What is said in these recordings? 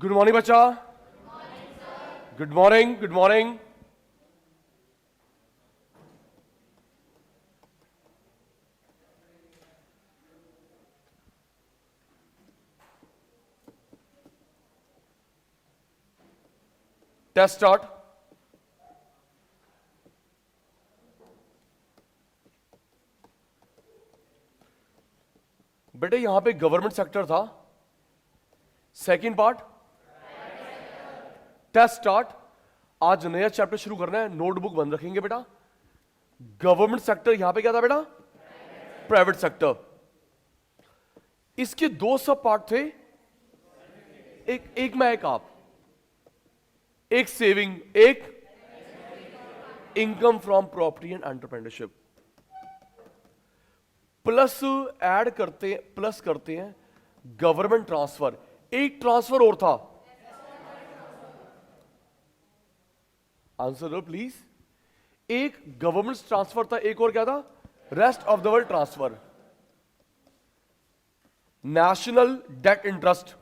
Good morning बच्चा। Good morning, good morning. Test start. बेटे यहां पे गवर्नमेंट सेक्टर था। Second part test start. आज नया चैप्टर शुरू करना है, नोटबुक बंद रखेंगे बेटा। गवर्नमेंट सेक्टर यहां पे क्या था बेटा? Private sector. इसके दो सब पार्ट थे, एक मैं एक आप, एक सेविंग, एक income from property and entrepreneurship. Plus add करते प्लस करते हैं गवर्नमेंट ट्रांसफर। एक ट्रांसफर और था, आंसर दो प्लीज। एक गवर्नमेंट ट्रांसफर था, एक और क्या था? Rest of the world transfer. National debt interest,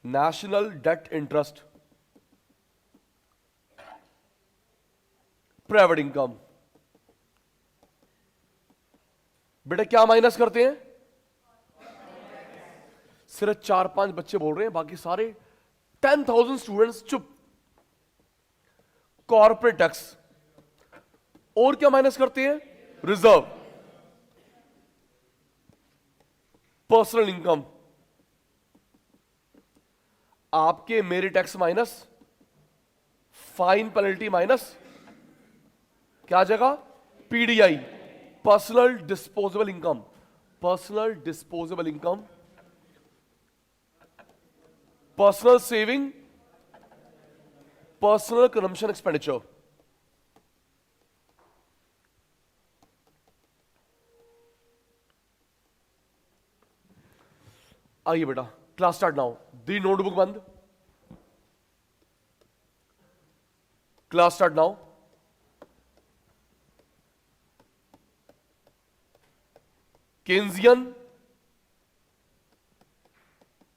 national debt interest, private income. बेटा क्या माइनस करते हैं? सिर्फ 4-5 बच्चे बोल रहे हैं, बाकी सारे 10,000 स्टूडेंट्स चुप। Corporate tax. और क्या माइनस करते हैं? Reserve, personal income. आपके मेरे tax minus, fine penalty minus, क्या आ जाएगा? PDI, personal disposable income. Personal disposable income, personal saving, personal consumption expenditure. आइए बेटा, क्लास स्टार्ट नाउ। दी नोटबुक बंद। Class start now. Keynesian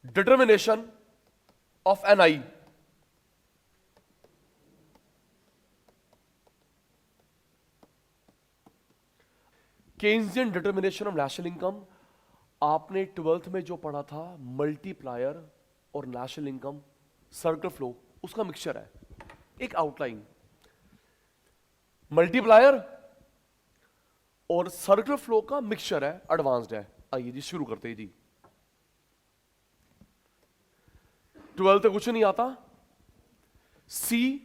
determination of NI. Keynesian determination of national income आपने 12th में जो पढ़ा था, मल्टीप्लायर और नेशनल इनकम सर्कल फ्लो, उसका मिक्सचर है। एक आउटलाइन, मल्टीप्लायर और सर्कल फ्लो का मिक्सचर है, एडवांस्ड है। आइए जी शुरू करते हैं जी। 12th कुछ नहीं आता। सी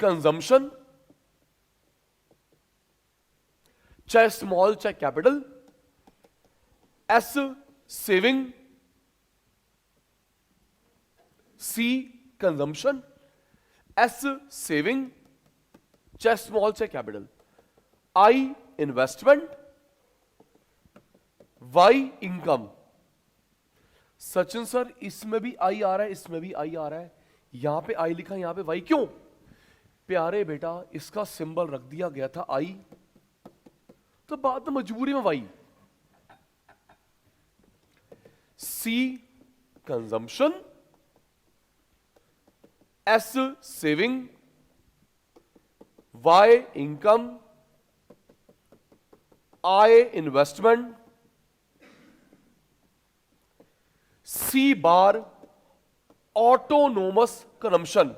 कंजम्पशन, चाहे स्मॉल चाहे capital. S saving, C consumption, S saving, चाहे स्मॉल चाहे capital. I investment, Y income. Sachin sir इसमें भी आई आ रहा है, इसमें भी आई आ रहा है, यहां पे आई लिखा, यहां पे वाई क्यों? प्यारे बेटा इसका सिंबल रख दिया गया था आई, तो बात मजबूरी में Y. C consumption, S saving, Y income, I investment, C bar autonomous consumption.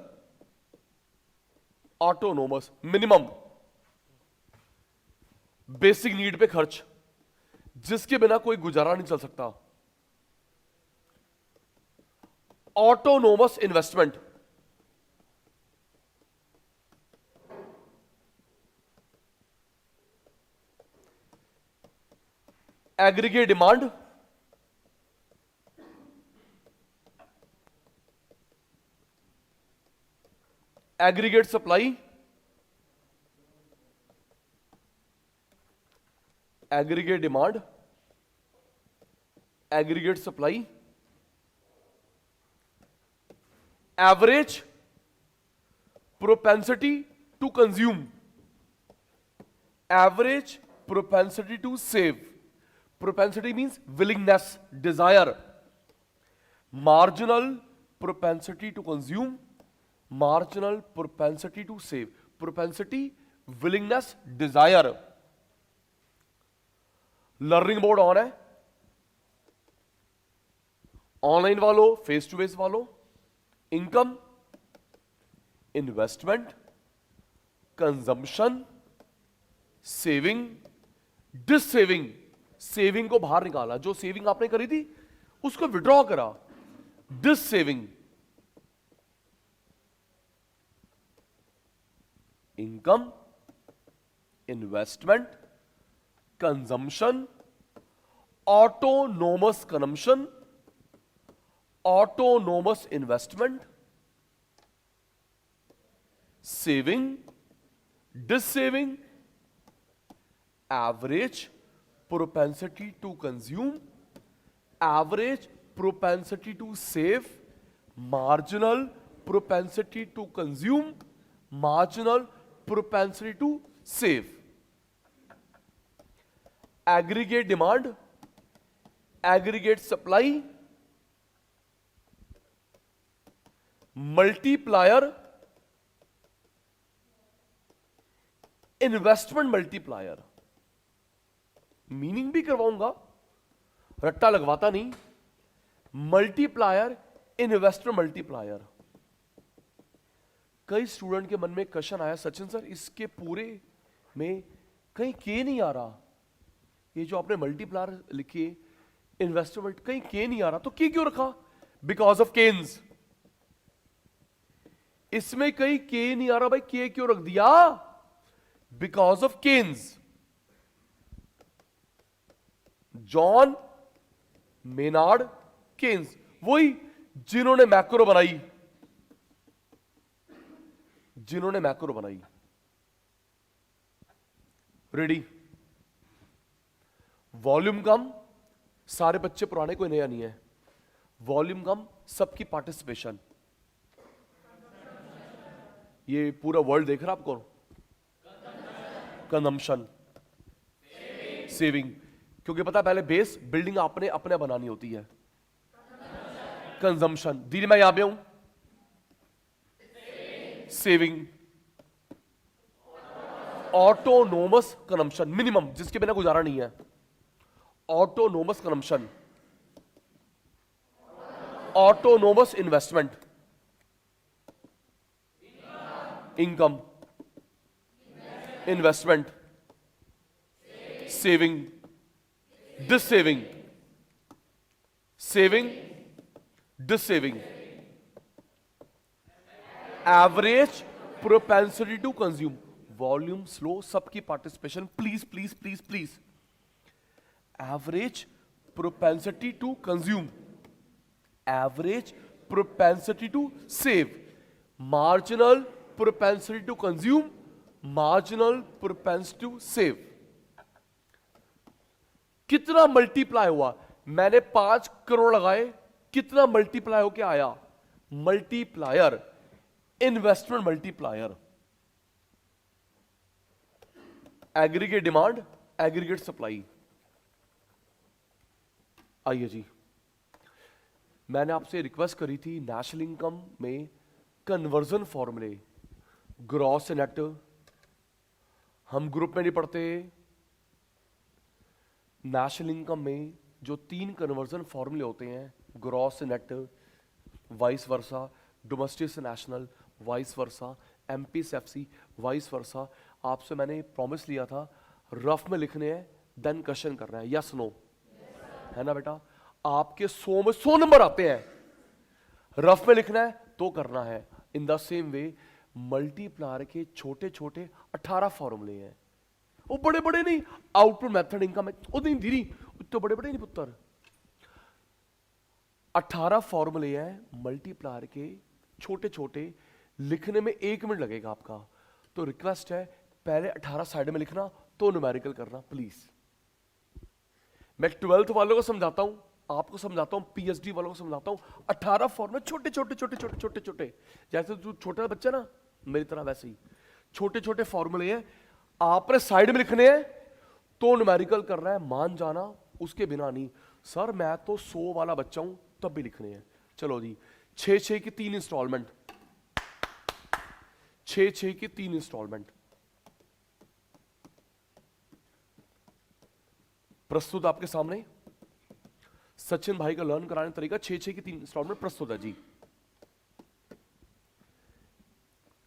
Autonomous minimum basic need पे खर्च, जिसके बिना कोई गुजारा नहीं चल सकता। Autonomous investment, aggregate demand, aggregate supply, aggregate demand, aggregate supply, average propensity to consume, average propensity to save. Propensity means willingness, desire, marginal propensity to consume, marginal propensity to save, propensity willingness desire. Learning mode on है, online वालों, face to face वालों, income, investment, consumption, saving, dissaving, saving को बाहर निकाला, जो saving आपने करी थी उसको विड्रॉ करा, dissaving, income, investment, consumption, autonomous consumption, autonomous investment, saving, dissaving, average propensity to consume, average propensity to save, marginal propensity to consume, marginal propensity to save, aggregate demand, aggregate supply, multiplier, investment multiplier. Meaning भी करवाऊंगा, रट्टा लगवाता नहीं। Multiplier, investment multiplier. कई student के मन में question आया, सचिन सर इसके पूरे में कहीं के नहीं आ रहा, ये जो आपने मल्टीप्लायर लिखी, इन्वेस्टमेंट, कहीं के नहीं आ रहा, तो के क्यों रखा? Because of Keynes. इसमें कहीं के नहीं आ रहा, भाई के क्यों रख दिया? Because of Keynes. John Maynard Keynes, वही जिन्होंने मैक्रो बनाई, जिन्होंने मैक्रो बनाई। रेडी? वॉल्यूम कम, सारे बच्चे पुराने, कोई नया नहीं है। वॉल्यूम कम, सबकी पार्टिसिपेशन। ये पूरा वर्ल्ड देख रहा आपको। कंजम्पशन, सेविंग, क्योंकि पता पहले बेस बिल्डिंग आपने अपने बनानी होती है। कंजम्पशन, दीदी मैं यहां पे हूं। सेविंग, ऑटोनोमस कंजम्पशन, मिनिमम जिसके बिना गुजारा नहीं है। Autonomous consumption, autonomous investment, income, investment, saving, dissaving, saving, dissaving, average propensity to consume, volume slow, सबकी participation, please please please please. Average propensity to consume, average propensity to save, marginal propensity to consume, marginal propensity to save. कितना multiply हुआ? मैंने 5 करोड़ लगाए, कितना multiply होके आया? Multiplier, investment multiplier. Aggregate demand, aggregate supply. आइए जी, मैंने आपसे रिक्वेस्ट करी थी नेशनल इनकम में कन्वर्जन फॉर्मूले, ग्रॉस नेट, हम ग्रुप में नहीं पढ़ते। नेशनल इनकम में जो 3 कन्वर्जन फॉर्मूले होते हैं, gross net, vice versa, domestic से national, vice versa, MPSFC, vice versa, आपसे मैंने प्रॉमिस लिया था रफ में लिखने हैं, देन क्वेश्चन करना है, यस नो, है ना बेटा? आपके 100 में 100 नंबर आते हैं, रफ में लिखना है तो करना है। इन द सेम वे मल्टीप्लायर के छोटे छोटे 18 फॉर्मूले हैं, वो बड़े बड़े नहीं, आउटपुट मेथड इनकम वो नहीं धीरी, तो बड़े बड़े नहीं पुत्र। 18 फॉर्मूले हैं मल्टीप्लायर के, छोटे छोटे, लिखने में 1 मिनट लगेगा आपका। तो रिक्वेस्ट है पहले 18 साइड में लिखना, तो न्यूमेरिकल करना प्लीज। मैं 12th वालों को समझाता हूं, आपको समझाता हूं, पीएचडी वालों को समझाता हूं। 18 फॉर्मूले छोटे छोटे छोटे छोटे छोटे छोटे, जैसे तू छोटा बच्चा ना मेरी तरह, वैसे ही छोटे छोटे फॉर्मूले हैं, आपने साइड में लिखने हैं तो न्यूमेरिकल करना है, मान जाना, उसके बिना नहीं। सर मैं तो 100 वाला बच्चा हूं तब भी लिखने हैं, चलो जी, 6 की 3 इंस्टॉलमेंट, 6 की 3 इंस्टॉलमेंट प्रस्तुत आपके सामने। सचिन भाई का लर्न कराने तरीका 6 की 3 इंस्टॉलमेंट प्रस्तुत है जी।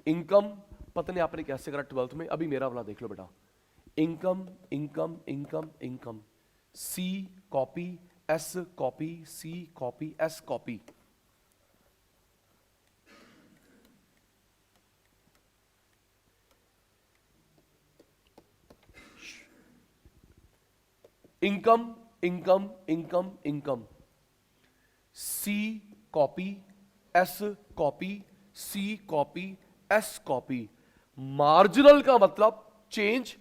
इनकम पता नहीं आपने कैसे करा 12th में, अभी मेरा वाला देख लो बेटा। Income income income income, C copy, S copy, C copy, S copy. Income income income income, C copy, S copy, C copy, S copy. Marginal का मतलब चेंज,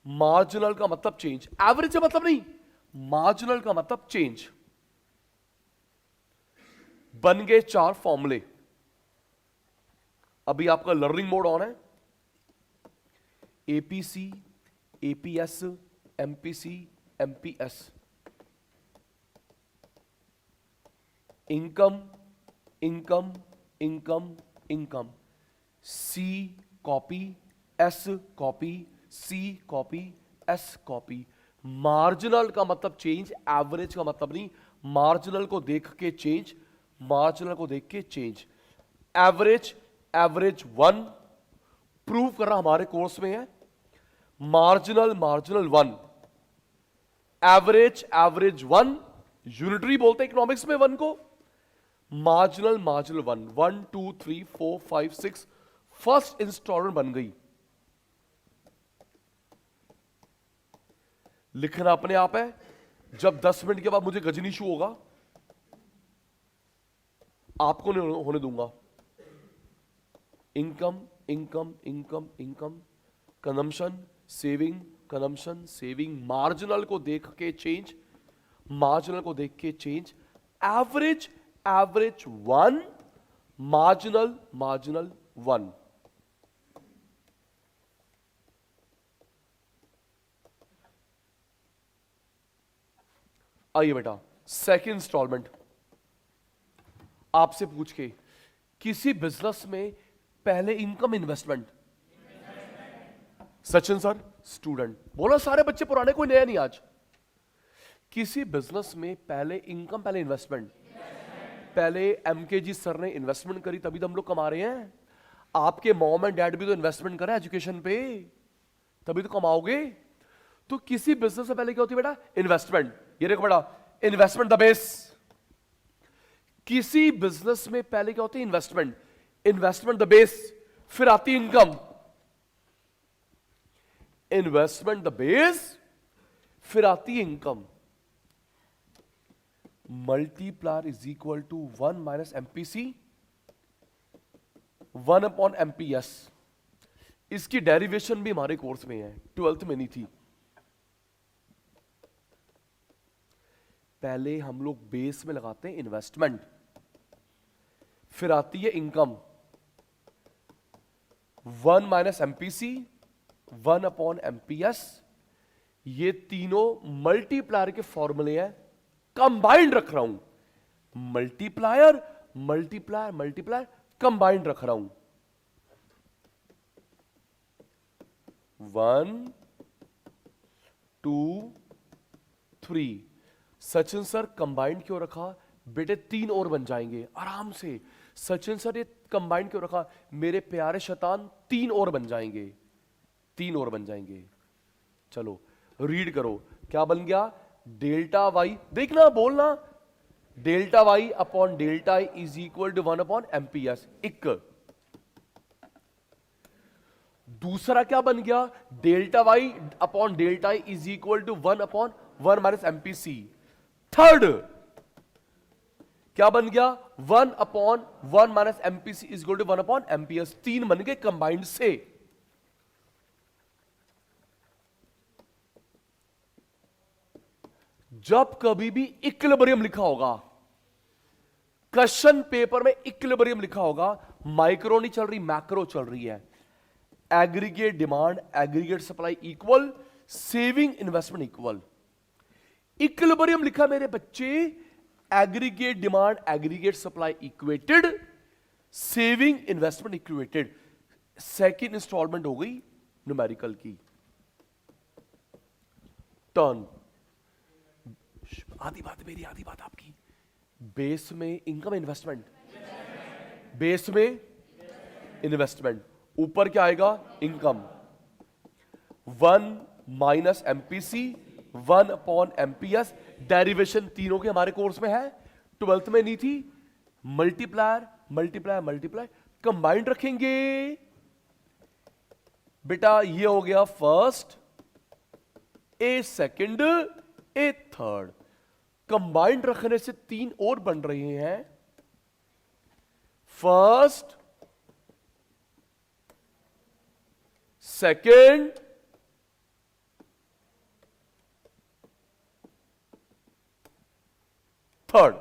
मार्जिनल का मतलब चेंज, एवरेज का मतलब नहीं, मार्जिनल का मतलब चेंज। बन गए 4 फॉर्मूले। अभी आपका लर्निंग मोड ऑन है। APC, APS, MPC, MPS. Income income income income, C copy, S copy, C copy, S copy. Marginal का मतलब चेंज, एवरेज का मतलब नहीं। मार्जिनल को देख के चेंज, मार्जिनल को देख के चेंज। एवरेज, एवरेज 1 प्रूव करना हमारे कोर्स में है। Marginal, marginal 1, average, average 1, unitary बोलते हैं इकोनॉमिक्स में 1 को। मार्जिनल, मार्जिनल 1, 1 2 3 4 5 6, फर्स्ट इंस्टॉलमेंट बन गई। लिखना अपने आप है। जब 10 मिनट के बाद मुझे गजनी शू होगा, आपको नहीं होने दूंगा। Income income income income, consumption saving, consumption saving. Marginal को देख के चेंज, मार्जिनल को देख के change. Average, average 1, marginal, marginal 1। आइए बेटा, सेकंड इंस्टॉलमेंट आपसे पूछ के, किसी बिजनेस में पहले income investment. Sachin sir student बोला, सारे बच्चे पुराने, कोई नया नहीं आज। किसी बिजनेस में पहले इनकम, पहले इन्वेस्टमेंट। पहले एमकेजी सर ने इन्वेस्टमेंट करी, तभी तो हम लोग कमा रहे हैं। आपके मॉम एंड डैड भी तो इन्वेस्टमेंट करें एजुकेशन पे, तभी तो कमाओगे। तो किसी बिजनेस से पहले क्या होती है बेटा? इन्वेस्टमेंट। ये देखो बेटा, इन्वेस्टमेंट द बेस। किसी बिजनेस में पहले क्या होती है? इन्वेस्टमेंट, इन्वेस्टमेंट द बेस, फिर आती इनकम। इन्वेस्टमेंट द बेस, फिर आती income. Multiplier is equal to 1 minus MPC 1 upon MPS. इसकी डेरिवेशन भी हमारे कोर्स में है, 12th में नहीं थी। पहले हम लोग बेस में लगाते हैं इन्वेस्टमेंट, फिर आती है income. 1 minus MPC 1 upon MPS. ये तीनों मल्टीप्लायर के फॉर्मूले हैं, कंबाइंड रख रहा हूं। मल्टीप्लायर, मल्टीप्लायर, मल्टीप्लायर, कंबाइंड रख रहा हूं। 1 2 3। सचिन सर कंबाइंड क्यों रखा? बेटे 3 और बन जाएंगे आराम से। सचिन सर ये कंबाइंड क्यों रखा? मेरे प्यारे शैतान 3 और बन जाएंगे, 3 और बन जाएंगे। चलो रीड करो, क्या बन गया? डेल्टा वाई, देखना बोलना, delta Y upon delta I is equal to 1 upon MPS. एक दूसरा क्या बन गया? Delta Y upon delta I is equal to 1 upon 1 minus MPC. Third क्या बन गया? 1 upon 1 minus MPC is equal to 1 upon MPS. 3 बन गए कंबाइंड से। जब कभी भी इक्विलिब्रियम लिखा होगा, क्वेश्चन पेपर में इक्विलिब्रियम लिखा होगा, माइक्रो नहीं चल रही, मैक्रो चल रही है। Aggregate demand, aggregate supply equal, saving investment equal. Equilibrium लिखा मेरे बच्चे, aggregate demand aggregate supply equated, saving investment equated. Second installment हो गई न्यूमेरिकल की। टर्न, आधी बात मेरी आधी बात आपकी। बेस में इनकम इन्वेस्टमेंट, बेस में इन्वेस्टमेंट, ऊपर क्या आएगा income. 1 minus MPC 1 upon MPS. Derivation तीनों के हमारे कोर्स में है, 12th में नहीं थी। मल्टीप्लायर मल्टीप्लायर मल्टीप्लाई, कंबाइंड रखेंगे बेटा। ये हो गया first, a second, a third. Combined रखने से 3 और बन रहे हैं, first, second, third.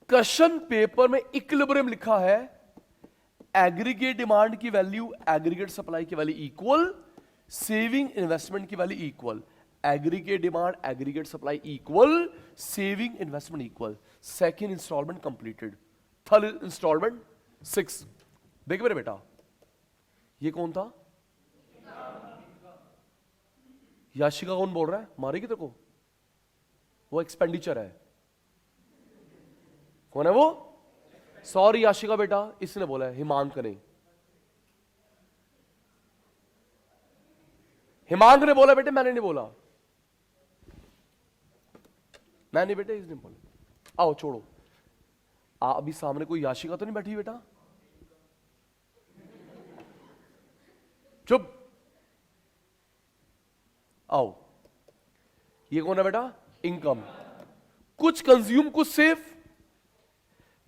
Question paper में इक्विलिब्रियम लिखा है, एग्रीगेट डिमांड की वैल्यू एग्रीगेट सप्लाई की वैल्यू इक्वल, सेविंग इन्वेस्टमेंट की value equal. Aggregate demand aggregate supply equal, saving investment equal. Second installment completed, third installment 6। देख मेरे बेटा, ये कौन था? याशिका कौन बोल रहा है? मारेगी तेरे को? वो एक्सपेंडिचर है। कौन है वो? सॉरी याशिका बेटा, इसने बोला है, हिमांक ने। हिमांक ने बोला बेटे, मैंने नहीं बोला। मैंने बेटे इसने बोला। आओ छोड़ो, अभी सामने कोई याशिका तो नहीं बैठी बेटा? चुप। आओ, ये कौन है बेटा? इनकम। कुछ कंज्यूम कुछ सेव,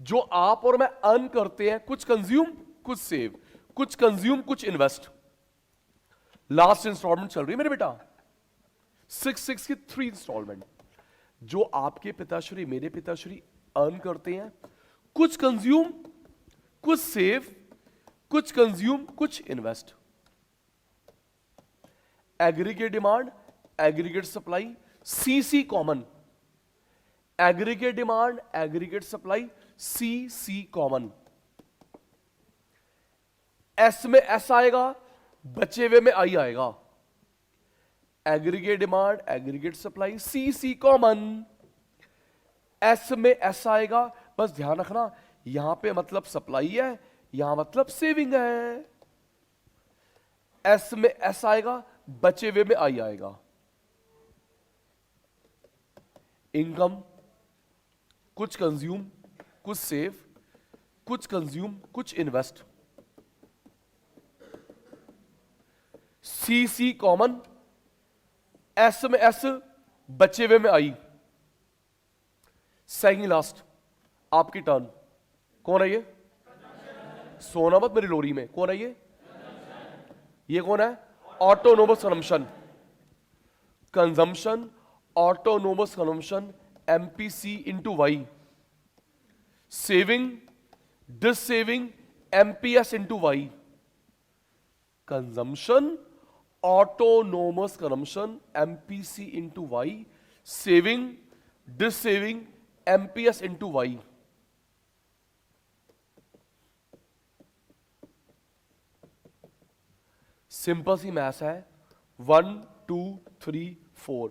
जो आप और मैं अर्न करते हैं, कुछ कंज्यूम कुछ सेव, कुछ कंज्यूम कुछ इन्वेस्ट। लास्ट इंस्टॉलमेंट चल रही है मेरे बेटा, 6 की 3 इंस्टॉलमेंट। जो आपके पिताश्री मेरे पिताश्री अर्न करते हैं, कुछ कंज्यूम कुछ सेव, कुछ कंज्यूम कुछ invest. Aggregate demand aggregate supply, C common. Aggregate demand aggregate supply, C common. S में एस आएगा, बचे हुए में आई आएगा। Aggregate demand aggregate supply, C common. S में एस आएगा, बस ध्यान रखना, यहां पे मतलब सप्लाई है, यहां मतलब सेविंग है। एस में एस आएगा, बचे हुए में आई आएगा। इनकम, कुछ कंज्यूम कुछ सेव, कुछ कंज्यूम कुछ इन्वेस्ट। सी कॉमन, एस में एस, बचे हुए में आई। सेकंड लास्ट आपकी टर्न। कौन है ये? सोना मत मेरी लोरी में। कौन है ये? ये कौन है? Autonomous consumption. Consumption, autonomous consumption, MPC into Y. Saving, dissaving, MPS into Y. Consumption, autonomous consumption, MPC into Y. Saving, dissaving, MPS into Y. Simple C math है। 1 2 3 4,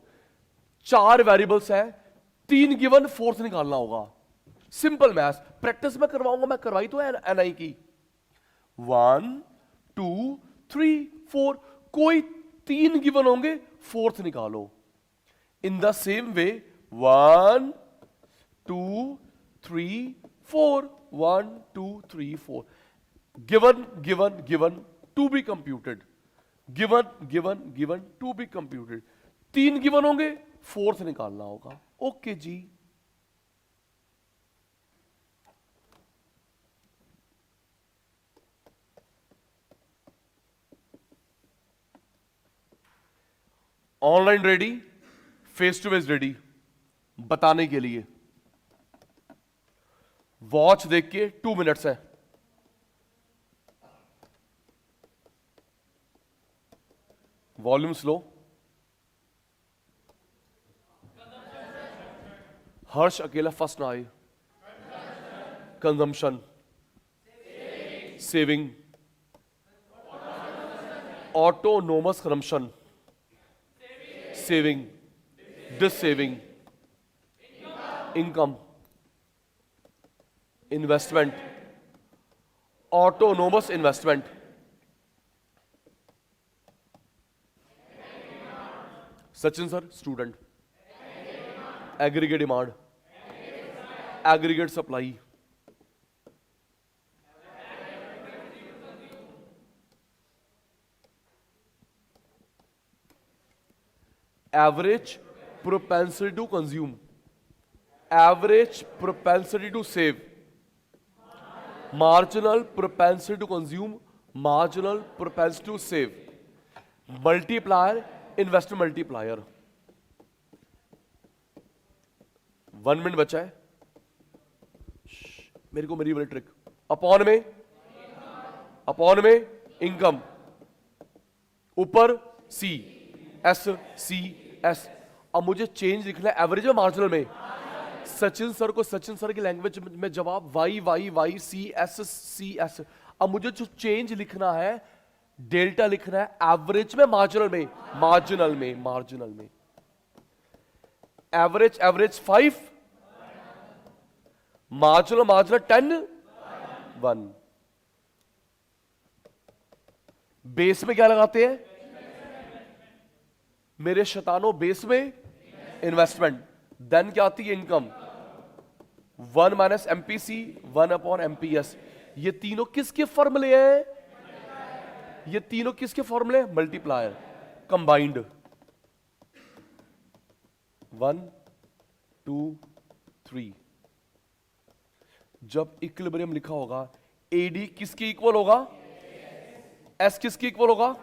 4 वेरिएबल्स है, 3 गिवन, फोर्थ निकालना होगा। Simple math, practice में करवाऊंगा, मैं करवाई तो है एनआई की। 1 2 3 4, कोई 3 गिवन होंगे, फोर्थ निकालो। In the same way 1 2 3 4, 1 2 3 4, given given given to be computed, given given given to be computed. 3 given होंगे, फोर्थ निकालना होगा। ओके जी। Online ready, face to face ready बताने के लिए। वॉच देख के 2 मिनट्स है। Volume slow. हर्ष अकेला फर्स्ट ना आए। Consumption, saving, autonomous consumption, saving, dissaving, income, investment, autonomous investment, Sachin sir student, aggregate demand, aggregate supply, average propensity to consume, average propensity to save, marginal propensity to consume, marginal propensity to save, multiplier, investment multiplier। 1 minute बचा है, मेरे को मेरी वाली trick. Upon में income, ऊपर C S. अब मुझे चेंज लिखना है एवरेज में मार्जिनल में। सचिन सर को सचिन सर की लैंग्वेज में जवाब वाई सी एस। अब मुझे जो चेंज लिखना है, डेल्टा लिखना है एवरेज में मार्जिनल में। Average 5, marginal 10, 1। बेस में क्या लगाते हैं मेरे शैतानों? बेस में इन्वेस्टमेंट, देन क्या आती है income, 1 minus MPC 1 upon MPS. ये तीनों किसके फॉर्मूले हैं? ये तीनों किसके फॉर्मूले? Multiplier, combined. 1 2 3। जब इक्विलिब्रियम लिखा होगा, एडी किसके इक्वल होगा? एस किसके इक्वल होगा?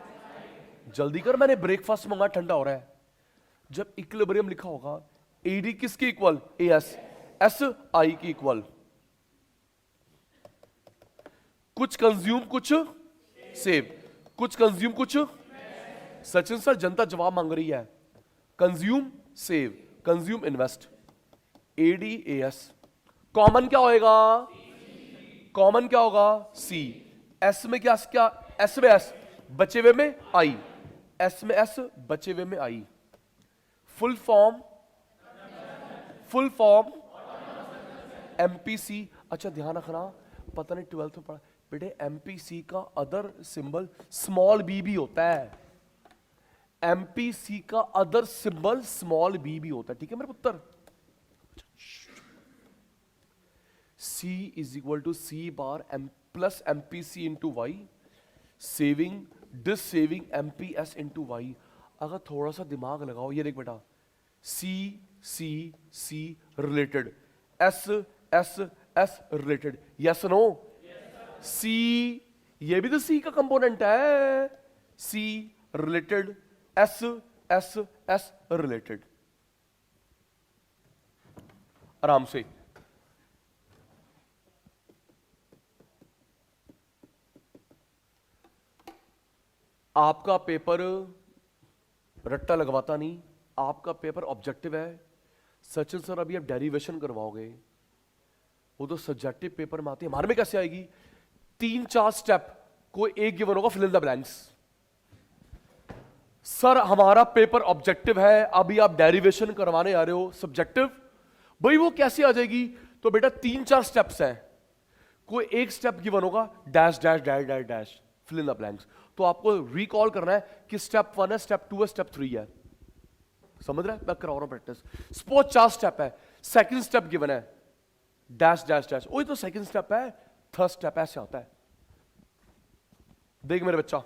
जल्दी कर, मैंने ब्रेकफास्ट मंगा, ठंडा हो रहा है। जब इक्विलिब्रियम लिखा होगा, एडी किसके इक्वल? एएस, एस आई के इक्वल। कुछ कंज्यूम कुछ सेव, कुछ कंज्यूम कुछ। सचिन सर जनता जवाब मांग रही है, consume save, consume invest, AD AS. Common क्या होएगा? कॉमन क्या होगा? सी। एस में क्या? एस में एस, बचे हुए में आई, एस में एस, बचे हुए में आई। Full form MPC. अच्छा ध्यान रखना, पता नहीं 12th में पढ़ा बेटे, एमपीसी का अदर सिंबल स्मॉल बी भी होता है। एमपीसी का अदर सिंबल स्मॉल बी भी होता है, ठीक है मेरे पुत्र? C is equal to C bar M plus MPC into Y, saving dissaving MPS into Y. अगर थोड़ा सा दिमाग लगाओ, ये देख बेटा, C C C related, S S S related, yes no? C, ये भी तो सी का कंपोनेंट है। C related, S S S related. आराम से। आपका पेपर रट्टा लगवाता नहीं, आपका पेपर ऑब्जेक्टिव है। सचिन सर अभी आप डेरिवेशन करवाओगे, वो तो सब्जेक्टिव पेपर में आती है, हमारे में कैसे आएगी? 3-4 स्टेप, कोई एक गिवन होगा, fill in the blanks. Sir हमारा पेपर ऑब्जेक्टिव है, अभी आप डेरिवेशन करवाने आ रहे हो सब्जेक्टिव, भाई वो कैसे आ जाएगी? तो बेटा 3-4 स्टेप्स हैं, कोई एक स्टेप गिवन होगा, dash dash dash dash dash, fill in the blanks. तो आपको रिकॉल करना है कि स्टेप 1 है, स्टेप 2 है, स्टेप 3 है। समझ रहा है? मैं करवा रहा हूं प्रैक्टिस। सपोज 4 स्टेप है, सेकंड स्टेप गिवन है, डैश डैश डैश, वही तो सेकंड स्टेप है, थर्ड स्टेप ऐसे आता है। देख मेरे बच्चा,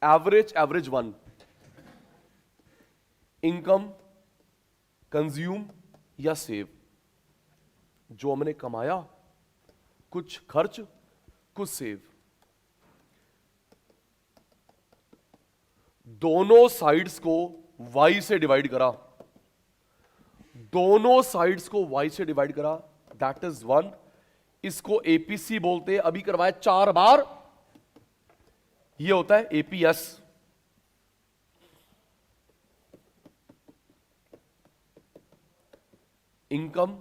एवरेज 1, इनकम, कंज्यूम या सेव। जो हमने कमाया, कुछ खर्च कुछ सेव। दोनों साइड्स को y से डिवाइड करा, दोनों साइड्स को y से डिवाइड करा, दैट इज 1। इसको एपीसी बोलते हैं, अभी करवाए 4 बार, ये होता है एपीएस। इनकम,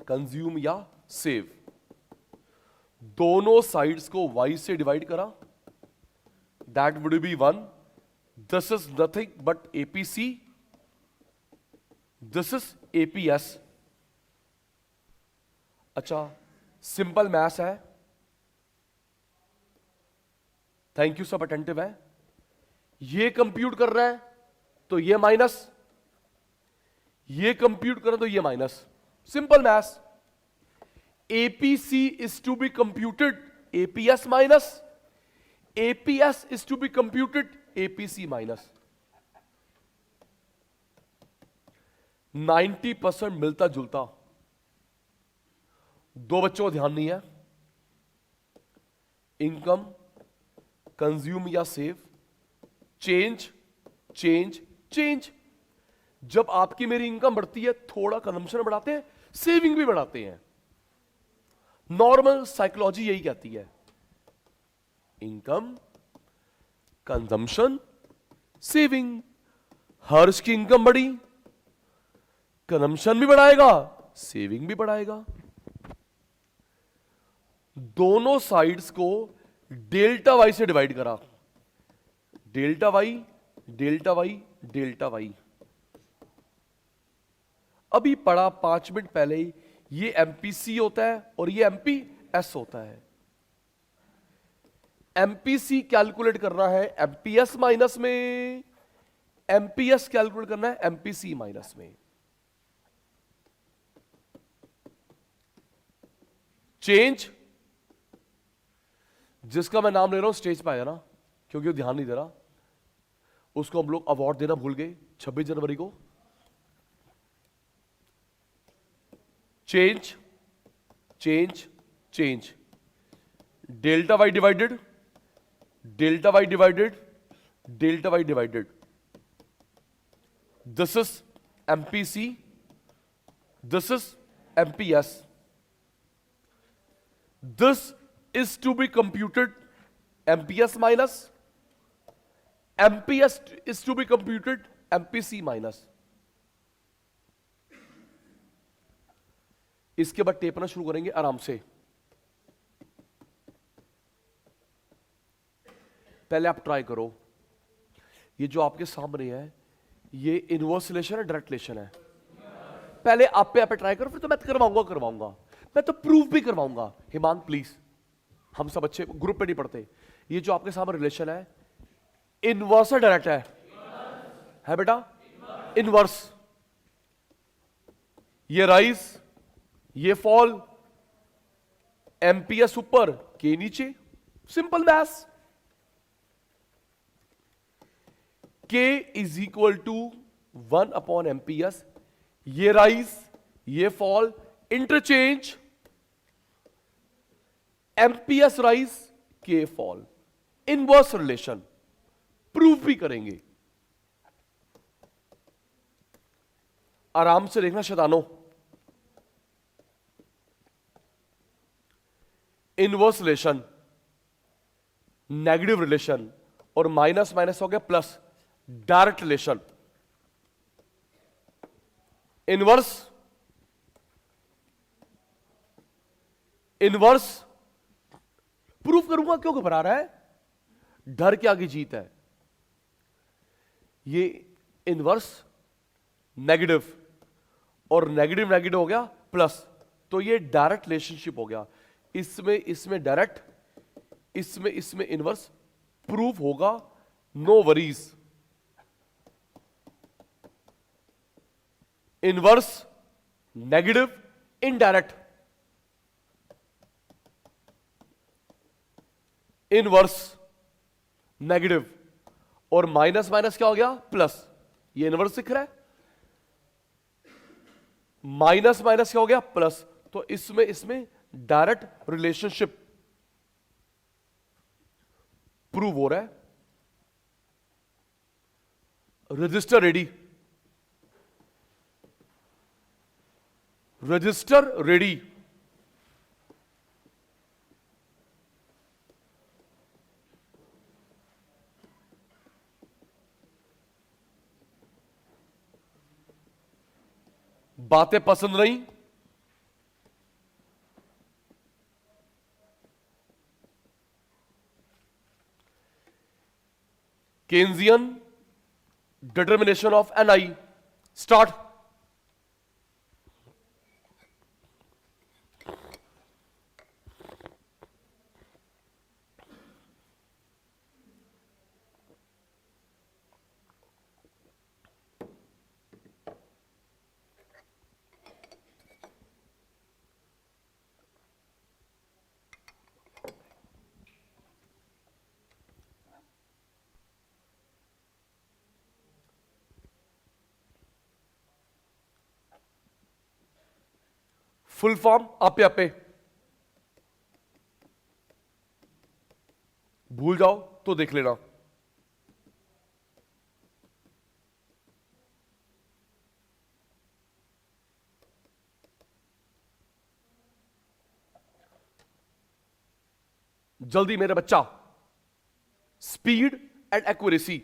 कंज्यूम या सेव, दोनों साइड्स को y से डिवाइड करा, that would be 1. This is nothing but APC, this is APS. अच्छा, सिंपल मैथ्स है. थैंक यू, सब अटेंटिव है. ये कंप्यूट कर रहा है तो ये माइनस, ये कंप्यूट कर रहा है तो ये minus. Simple maths. APC is to be computed APS minus, APS is to be computed APC minus. 90% मिलता जुलता. दो बच्चों को ध्यान नहीं है. इनकम, कंज्यूम या सेव, चेंज चेंज चेंज. जब आपकी मेरी इनकम बढ़ती है, थोड़ा कंजम्पशन बढ़ाते हैं, सेविंग भी बढ़ाते हैं. नॉर्मल साइकोलॉजी यही कहती है. Income, consumption, saving. हर्ष की इनकम बढ़ी, कंजम्पशन भी बढ़ाएगा, सेविंग भी बढ़ाएगा. दोनों साइड्स को डेल्टा वाई से डिवाइड करा, delta Y delta Y delta Y. अभी पढ़ा 5 मिनट पहले ही, ये एमपीसी होता है और ये एमपीएस होता है. एमपीसी कैलकुलेट करना है एमपीएस माइनस में, एमपीएस कैलकुलेट करना है एमपीसी माइनस में. चेंज, जिसका मैं नाम ले रहा हूं स्टेज पे आया ना, क्योंकि वो ध्यान नहीं दे रहा, उसको हम लोग अवार्ड देना भूल गए 26 जनवरी को. Change change change. Delta Y divided, delta Y divided, delta Y divided. This is MPC, this is MPS. This is to be computed MPS minus, MPS is to be computed MPC minus. इसके बाद टेपना शुरू करेंगे आराम से. पहले आप try करो. ये जो आपके सामने है, ये इनवर्स रिलेशन है, डायरेक्ट रिलेशन है. पहले आप पे ट्राई करो, फिर तो मैं करवाऊंगा, मैं तो प्रूफ भी करवाऊंगा. हिमांत प्लीज, हम सब अच्छे ग्रुप पे नहीं पढ़ते. ये जो आपके सामने रिलेशन है, इनवर्स है डायरेक्ट है बेटा? इनवर्स. ये राइज, ये फॉल, एमपीएस ऊपर, के नीचे. Simple maths. K is equal to 1 upon MPS. ये राइज, ये fall, interchange, MPS rise, K fall. Inverse relation proof भी करेंगे. आराम से देखना शैतानो. इनवर्स रिलेशन, नेगेटिव रिलेशन, और माइनस माइनस हो गया plus, direct relation. Inverse, inverse proof करूंगा. क्यों घबरा रहा है? डर के आगे जीत है. ये इनवर्स नेगेटिव और नेगेटिव नेगेटिव हो गया प्लस, तो ये डायरेक्ट रिलेशनशिप हो गया. इसमें डायरेक्ट, इसमें इनवर्स. प्रूफ होगा, no worries. Inverse negative indirect, inverse negative और माइनस माइनस क्या हो गया? प्लस. ये इनवर्स दिख रहा है, माइनस माइनस क्या हो गया? प्लस. तो इसमें डायरेक्ट रिलेशनशिप प्रूव हो रहा है. Register ready, register ready. बातें पसंद नहीं, Keynesian determination of N I, start. Full form आपे आपे भूल जाओ तो देख लेना। जल्दी मेरे बच्चा, स्पीड एंड एक्यूरेसी।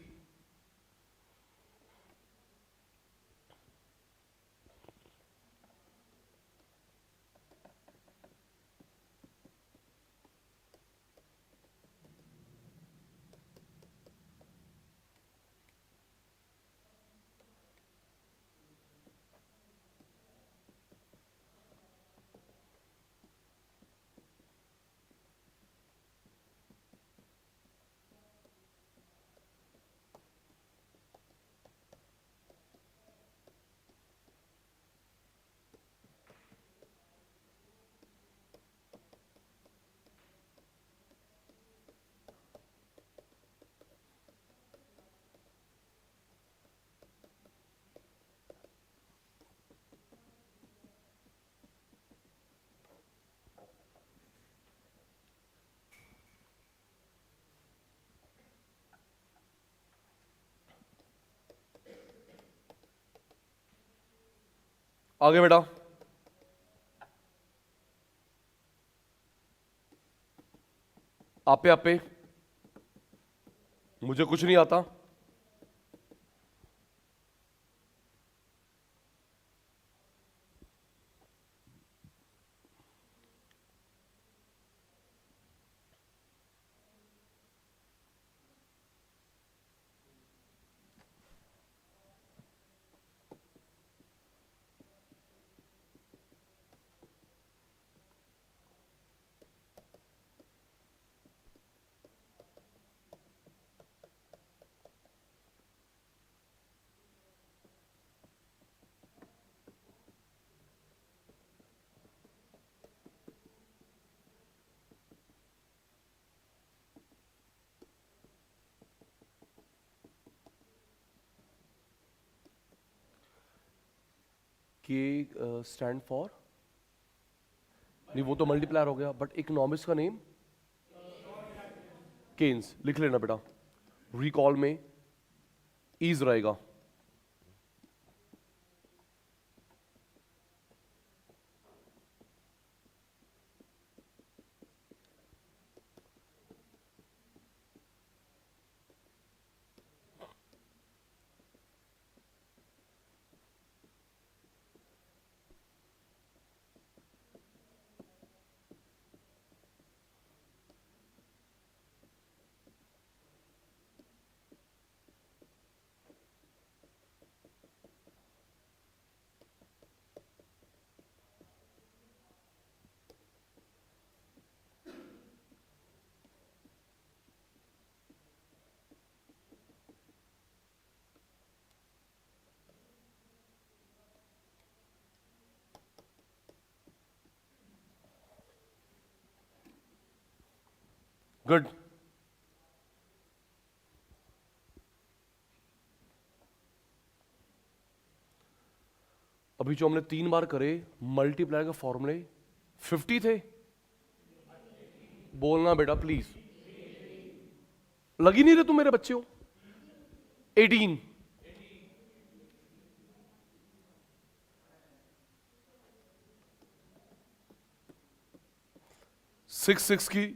आगे बेटा, आपे आपे, मुझे कुछ नहीं आता। के स्टैंड फॉर, नहीं वो तो मल्टीप्लायर हो गया, बट इकोनॉमिक्स का नेम केन्स। लिख लेना बेटा, रिकॉल में ईज रहेगा। गुड। अभी जो हमने 3 बार करे मल्टीप्लायर के फॉर्मूले 50 थे। बोलना बेटा प्लीज, लग ही नहीं रहे तुम मेरे बच्चे हो। 18, 6 की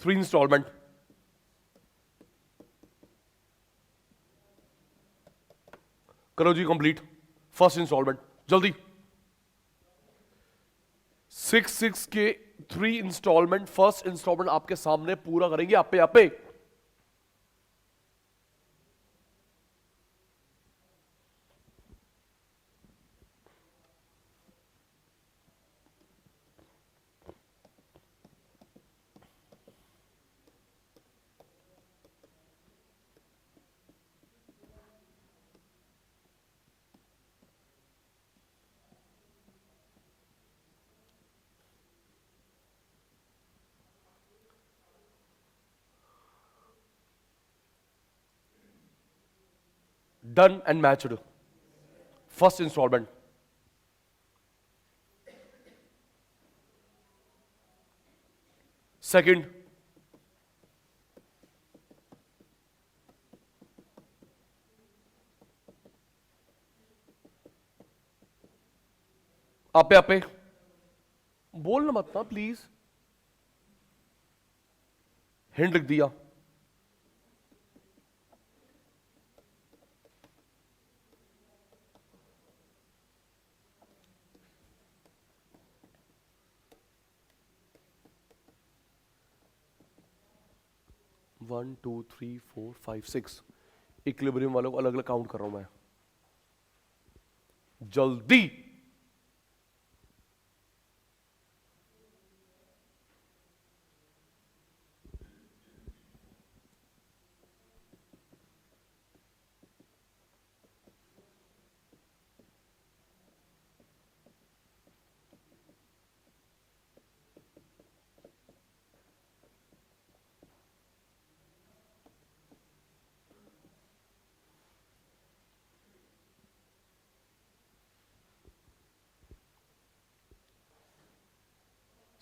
3 इंस्टॉलमेंट। करो जी कंप्लीट फर्स्ट इंस्टॉलमेंट जल्दी। 6 के 3 इंस्टॉलमेंट, फर्स्ट इंस्टॉलमेंट आपके सामने पूरा करेंगे आप पे। Done and matched, first installment. Second, आपे बोलना मत ना प्लीज, हिंट लिख दिया। One two three four five six, equilibrium वालों को अलग अलग काउंट कर रहा हूं मैं, जल्दी।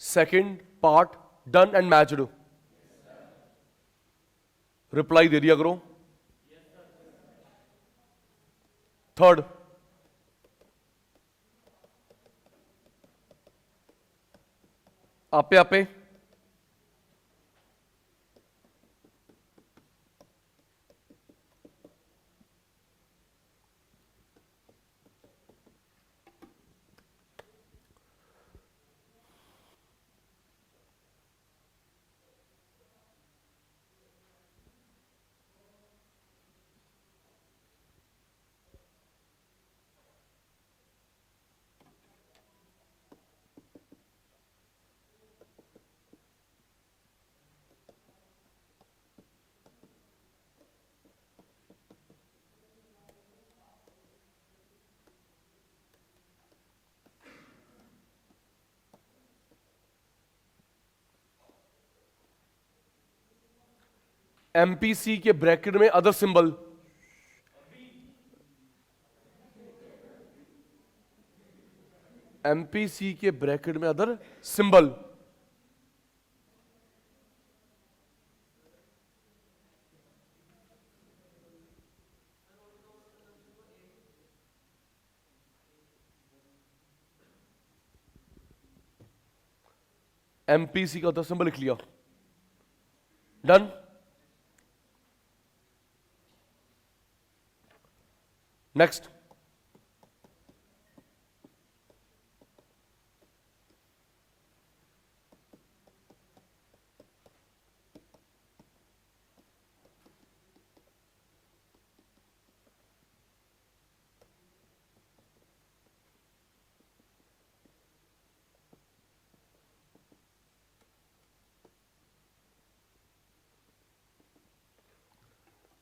Second part, done and matched, reply दे दिया करो। थर्ड, आपे एमपीसी के ब्रैकेट में अदर सिंबल, एमपीसी के ब्रैकेट में अदर सिंबल, एमपीसी का अदर सिंबल लिख लिया, डन। नेक्स्ट,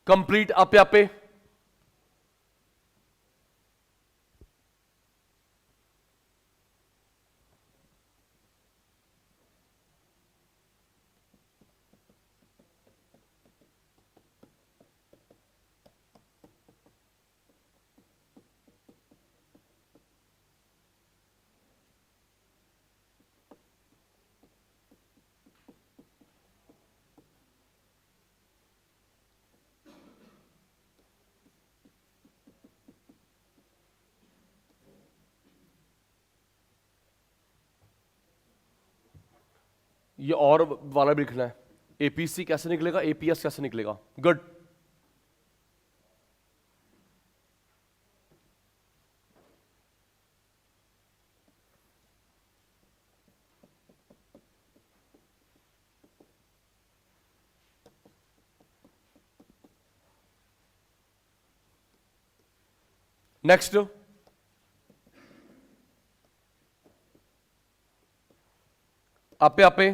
कंप्लीट आपे। ये और वाला भी लिखना है, एपीसी कैसे निकलेगा, एपीएस कैसे निकलेगा, गुड। नेक्स्ट, आपे आपे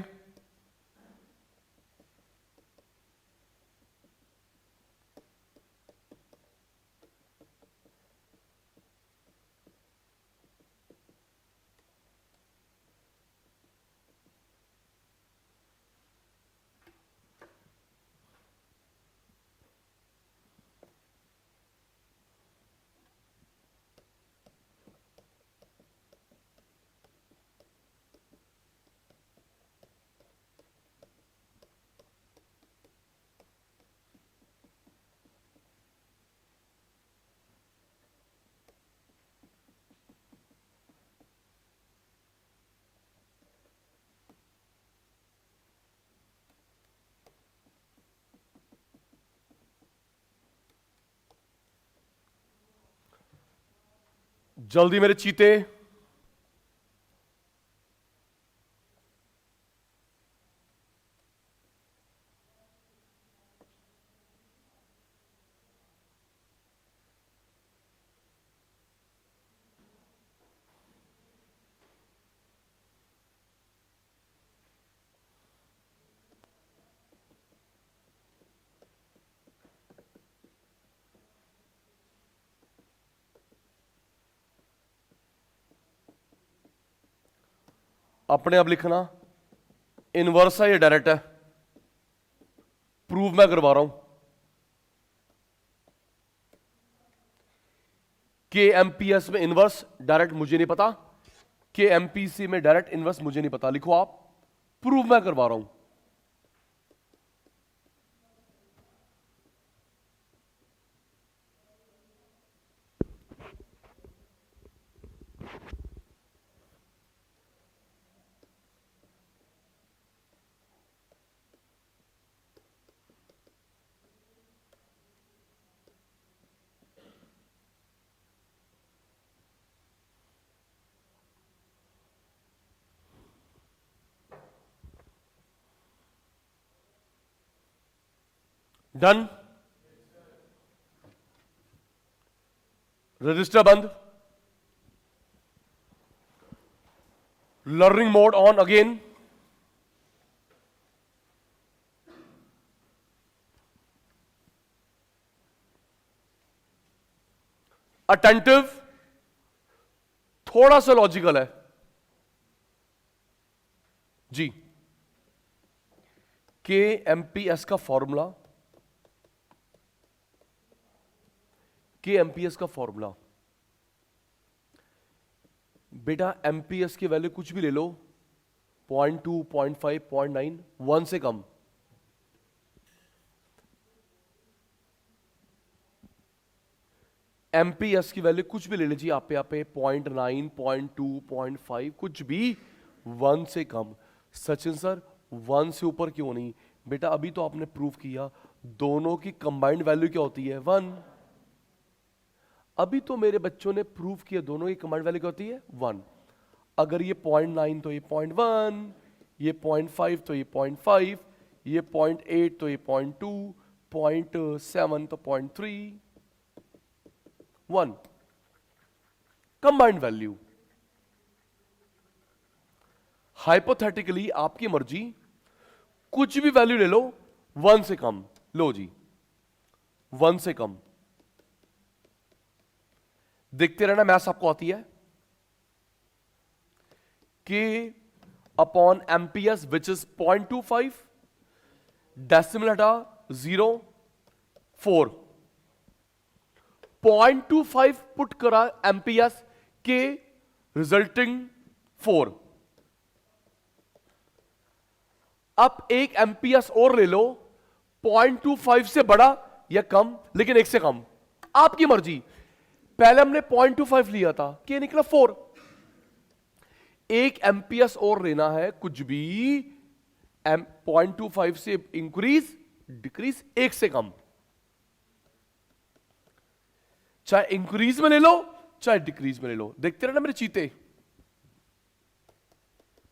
जल्दी मेरे चीते। अपने आप लिखना, इनवर्स है या डायरेक्ट है, प्रूव मैं करवा रहा हूं। के एमपीएस में इनवर्स डायरेक्ट मुझे नहीं पता, के एमपीसी में डायरेक्ट इनवर्स मुझे नहीं पता, लिखो आप, प्रूव मैं करवा रहा हूं। डन, रजिस्टर बंद, learning mode on again, attentive, थोड़ा सा लॉजिकल है जी। के एमपीएस का फॉर्मूला, के एमपीएस का फॉर्मूला बेटा, एमपीएस की वैल्यू कुछ भी ले लो, 0.2, 0.5, 0.9, 1 से कम। एमपीएस की वैल्यू कुछ भी ले लीजिए आप पे 0.9, 0.2, 0.5, कुछ भी 1 से कम। सचिन सर 1 से ऊपर क्यों नहीं? बेटा अभी तो आपने प्रूव किया दोनों की कंबाइंड वैल्यू क्या होती है 1। अभी तो मेरे बच्चों ने प्रूव किया दोनों की कंबाइंड वैल्यू क्या होती है 1। अगर ये 0.9 तो ये 0.1, ये 0.5 तो ये 0.5, ये 0.8 तो ये 0.2, 0.7 तो 0.3, 1 कंबाइंड वैल्यू। हाइपोथेटिकली आपकी मर्जी, कुछ भी वैल्यू ले लो 1 से कम, लो जी 1 से कम। देखते रहना, मैथ्स आपको आती है। के upon MPS which is 0.25, decimal हटा 0, 4, 0.25 पुट करा एमपीएस के, रिजल्टिंग 4। अब एक एमपीएस और ले लो 0.25 से बड़ा या कम, लेकिन 1 से कम, आपकी मर्जी। पहले हमने 0.25 लिया था, क्या निकला 4। एक एमपीएस और लेना है, कुछ भी 0.25 से इंक्रीज डिक्रीज, 1 से कम, चाहे इंक्रीज में ले लो चाहे डिक्रीज में ले लो। देखते रहना मेरे चीते,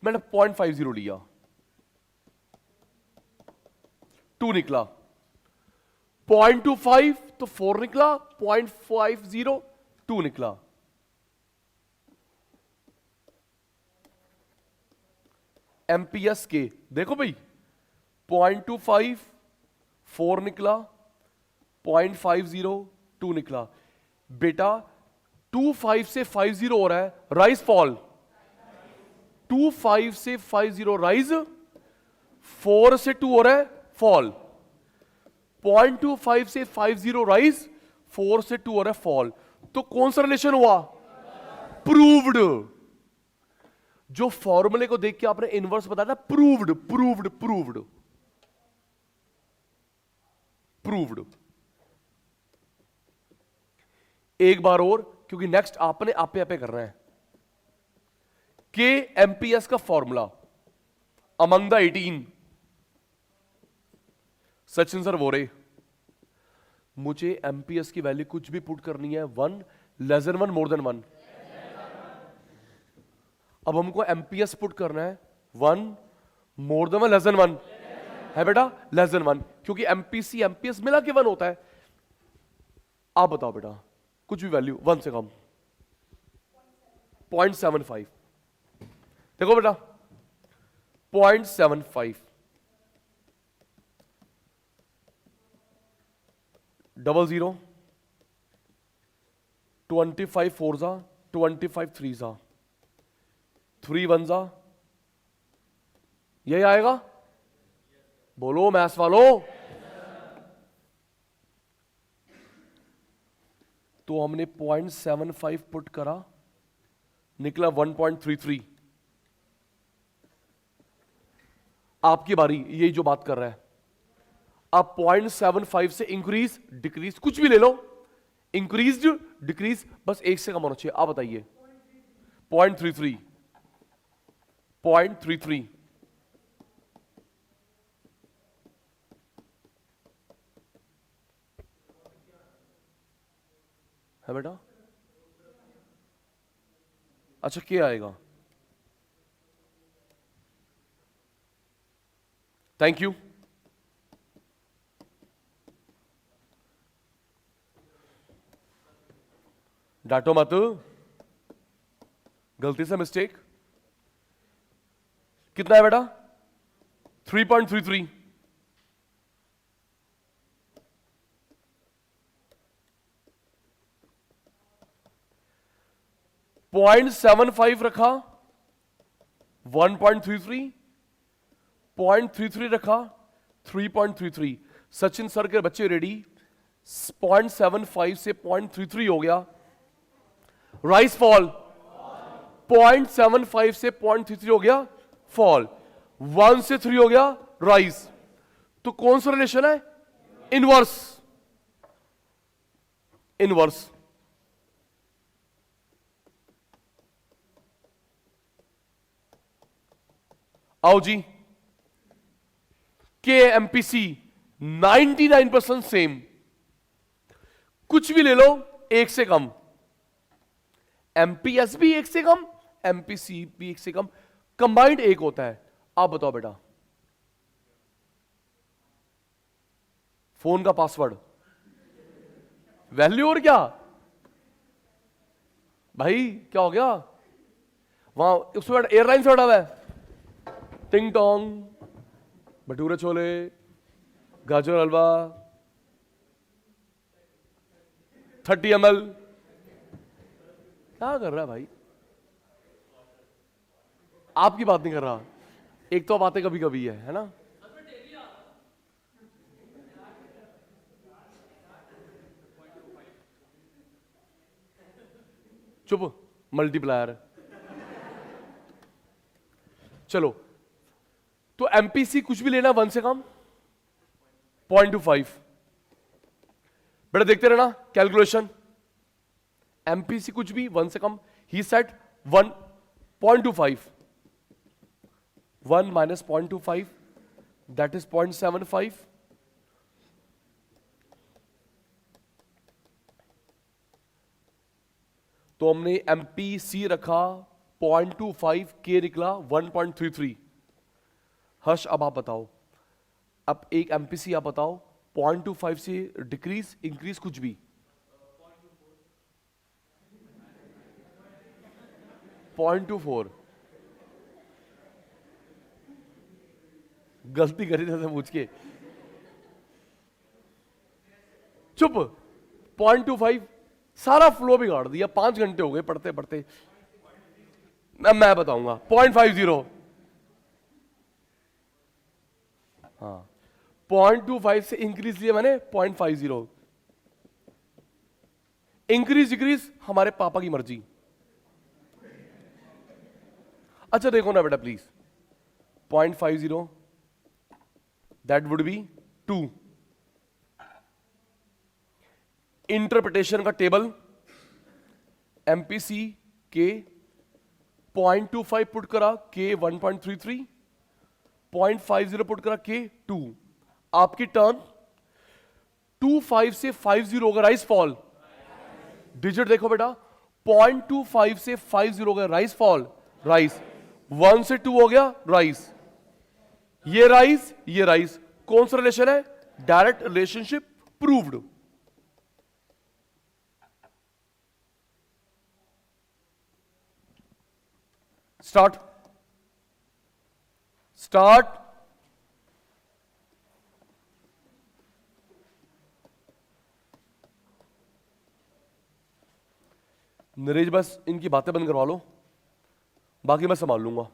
मैंने 0.50 लिया, 2 निकला, 0.25 तो 4 निकला, 0.50 2 निकला। एमपीएस के देखो भाई 0.25 4 निकला, 0.50 2 निकला। बेटा 25 से 50 हो रहा है, राइज फॉल 25 से 50 राइज, 4 से 2 हो रहा है फॉल, 0.25 से 50 राइज, 4 से 2 हो रहा है फॉल। तो कौन सा रिलेशन हुआ? प्रूव्ड। जो फॉर्मूले को देख के आपने इनवर्स बताया था, प्रूव्ड प्रूव्ड प्रूव्ड प्रूव्ड। एक बार और, क्योंकि नेक्स्ट आपने आपे आपे करना है। के एमपीएस का formula among the 18। Sachin sir बोरे मुझे एमपीएस की वैल्यू कुछ भी पुट करनी है, 1 लेस देन 1 मोर देन 1। अब हमको एमपीएस पुट करना है 1 मोर देन 1 लेस देन 1 है बेटा, लेस देन 1, क्योंकि एमपीसी एमपीएस मिला के 1 होता है। आप बताओ बेटा कुछ भी वैल्यू 1 से कम, 0.75। देखो बेटा 0.75 00 25 4 जा 25 3 जा 3 1 जा, यही आएगा? बोलो मैथ्स वालों। तो हमने 0.75 पुट करा, निकला 1.33। आपकी बारी, यही जो बात कर रहा है। अब 0.75 से इंक्रीज डिक्रीज कुछ भी ले लो, इंक्रीज डिक्रीज बस एक से कम होना चाहिए। आप बताइए 0.33 0.33 है बेटा। अच्छा क्या आएगा? Thank you. डांटो मत, गलती से मिस्टेक। कितना है बेटा? 3.33। .75 रखा, 1.33, 0.33 रखा, 3.33। सचिन सर के बच्चे रेडी, 0.75 से 0.33 हो गया, राइज फॉल। 0.75 से 0.33 हो गया फॉल, 1 से 3 हो गया राइज। तो कौन सा रिलेशन है? इनवर्स। इनवर्स। आओ जी, के एमपीसी 99% सेम, कुछ भी ले लो एक से कम, एमपीएस भी एक से कम, एमपीसी भी एक से कम, कंबाइंड एक होता है। आप बताओ बेटा, फोन का पासवर्ड, वैल्यू और क्या भाई? क्या हो गया वहां? उसमें एयरलाइन से उड़ा हुआ है, टिंग टोंग, भटूरे छोले, गाजर हलवा, 30 ml। क्या कर रहा है भाई? आपकी बात नहीं कर रहा, एक तो बातें कभी कभी है ना। चुप, मल्टीप्लायर। चलो, तो एमपीसी कुछ भी लेना 1 से कम, 0.25। बेटा देखते रहना कैलकुलेशन, एमपीसी कुछ भी 1 से कम, ही सेट 1.25, 1 माइनस 0.25 दैट इज 0.75। तो हमने एमपीसी रखा 0.25, के निकला 1.33। हर्ष अब आप बताओ, अब एक एमपीसी आप बताओ, 0.25 से डिक्रीज इंक्रीज कुछ भी, 0.24। गलती करी था पूछ के। चुप। 0.25। सारा फ्लो बिगाड़ दिया, 5 घंटे हो गए पढ़ते पढ़ते। मैं बताऊंगा 0.50। हाँ, 0.25 से इंक्रीज लिया मैंने 0.50। इंक्रीज डिक्रीज हमारे पापा की मर्जी। अच्छा देखो ना बेटा please, 0.50 that would be 2। Interpretation का टेबल, एमपीसी के 0.25 पुट करा, के 1.33, 0.50 पुट करा, के 2। आपकी टर्न 25 से 50 होगा, राइस फॉल। डिजिट देखो बेटा, 0.25 से 50 होगा, राइस फॉल, राइस। 1 से 2 हो गया, राइस। ये राइस, ये राइस। कौन सा रिलेशन है? Direct relationship proved. Start start. Naresh बस इनकी बातें बंद करवा लो, बाकी मैं संभाल लूंगा।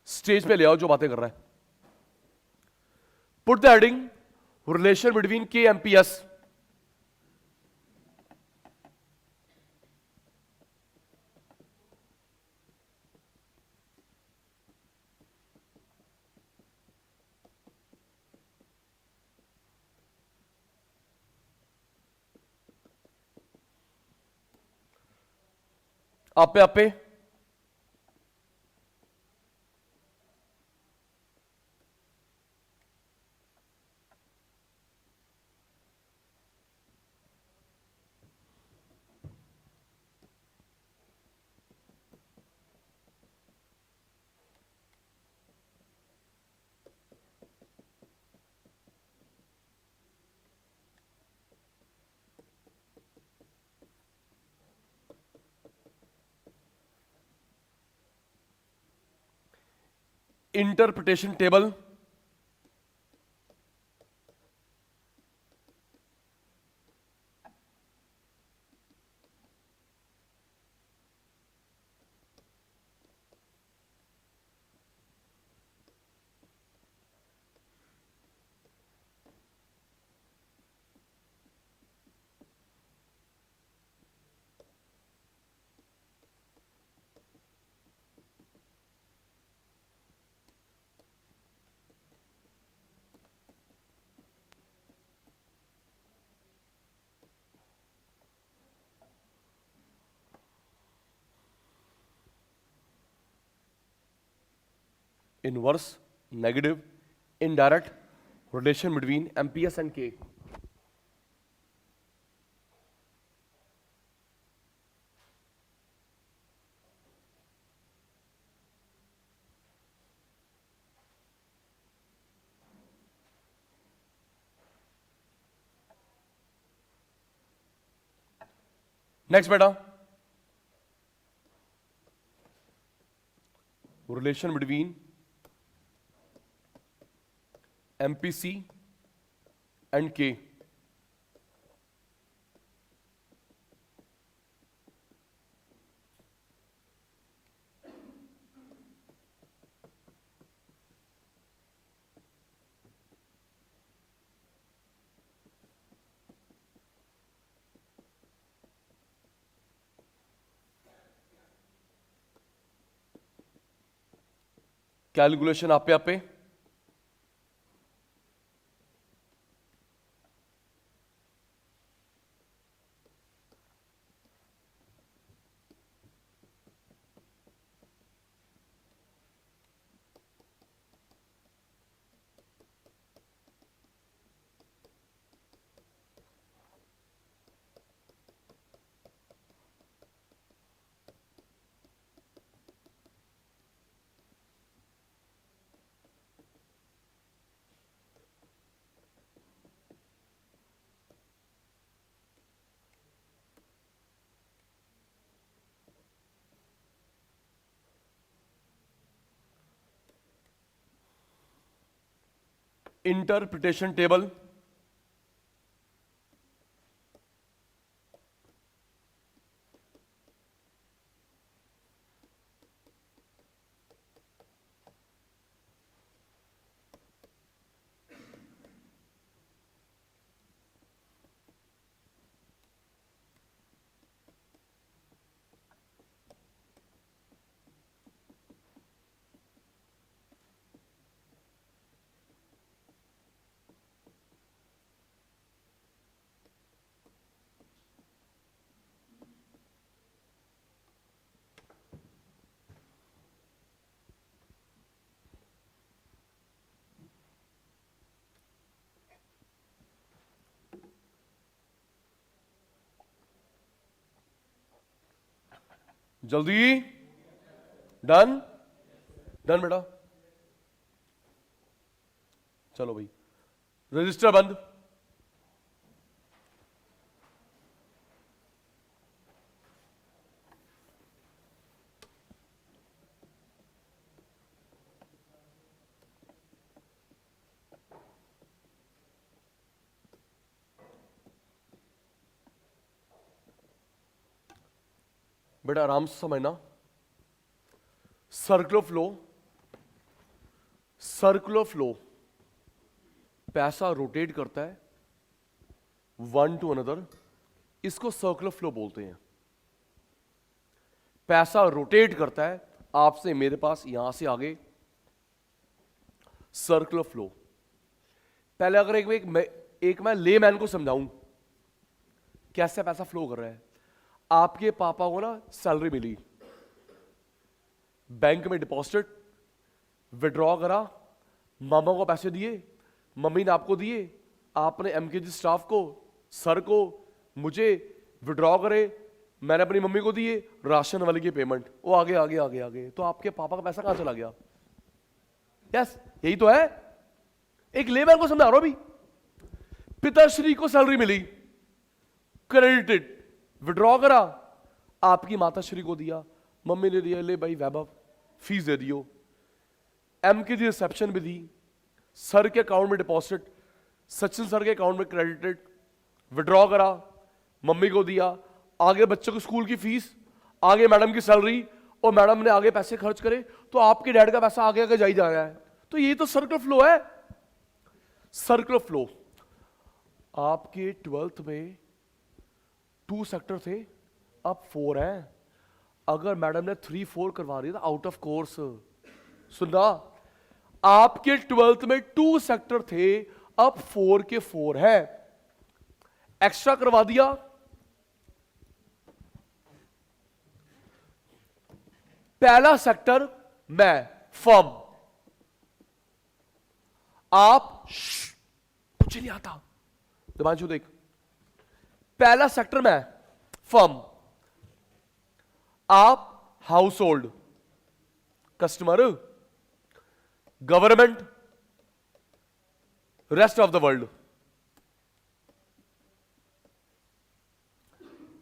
स्टेज पे ले आओ जो बातें कर रहा है। Put the heading relation between के एमपीएस। आपे आपे interpretation table, inverse, negative, indirect relation between MPS and के। नेक्स्ट बेटा, रिलेशन बिटवीन एमपीसी एंड के। कैलकुलेशन आपे आपे। इंटरप्रिटेशन टेबल, जल्दी। डन, डन बेटा, चलो भाई, रजिस्टर बंद। बेटा आराम से समझना, सर्कुलर फ्लो, सर्कुलर फ्लो, पैसा रोटेट करता है वन टू अनदर, इसको सर्कुलर फ्लो बोलते हैं। पैसा रोटेट करता है आपसे मेरे पास, यहां से आगे, सर्कुलर फ्लो। पहले अगर एक मैं लेमैन को समझाऊं कैसे पैसा फ्लो कर रहा है। आपके पापा को ना सैलरी मिली, बैंक में डिपॉजिट, विड्रॉ करा, मामा को पैसे दिए, मम्मी ने आपको दिए, आपने एमकेजी स्टाफ को, सर को, मुझे विड्रॉ करे, मैंने अपनी मम्मी को दिए, राशन वाले की पेमेंट, वो आगे आगे आगे आगे, तो आपके पापा का पैसा कहां चला गया? यस, यही तो है। एक लेबर को समझा रहा हूं अभी, पिताश्री को सैलरी मिली, क्रेडिटेड, विड्रॉ करा, आपकी माताश्री को दिया, मम्मी ने दिया, ले भाई वैभव फीस दे दियो, एमकेजी रिसेप्शन भी दी, सर के अकाउंट में डिपॉजिट, सचिन सर के अकाउंट में क्रेडिटेड, विड्रॉ करा, मम्मी को दिया, आगे बच्चों को स्कूल की फीस, आगे मैडम की सैलरी, और मैडम ने आगे पैसे खर्च करे, तो आपके डैड का पैसा आगे आगे जा ही जा रहा है। तो ये तो सर्कुलर फ्लो है। Circular flow. आपके 12th में 2 सेक्टर थे, अब 4 हैं। अगर मैडम ने 3 4 करवा दिया था आउट ऑफ कोर्स, सुनना, आपके 12th में 2 सेक्टर थे, अब 4 के 4 है, एक्स्ट्रा करवा दिया, पहला सेक्टर मैं फर्म, आप कुछ नहीं आता, दिमांशु देख, पहला सेक्टर मैं फर्म, आप house hold, customer, government, rest of the world.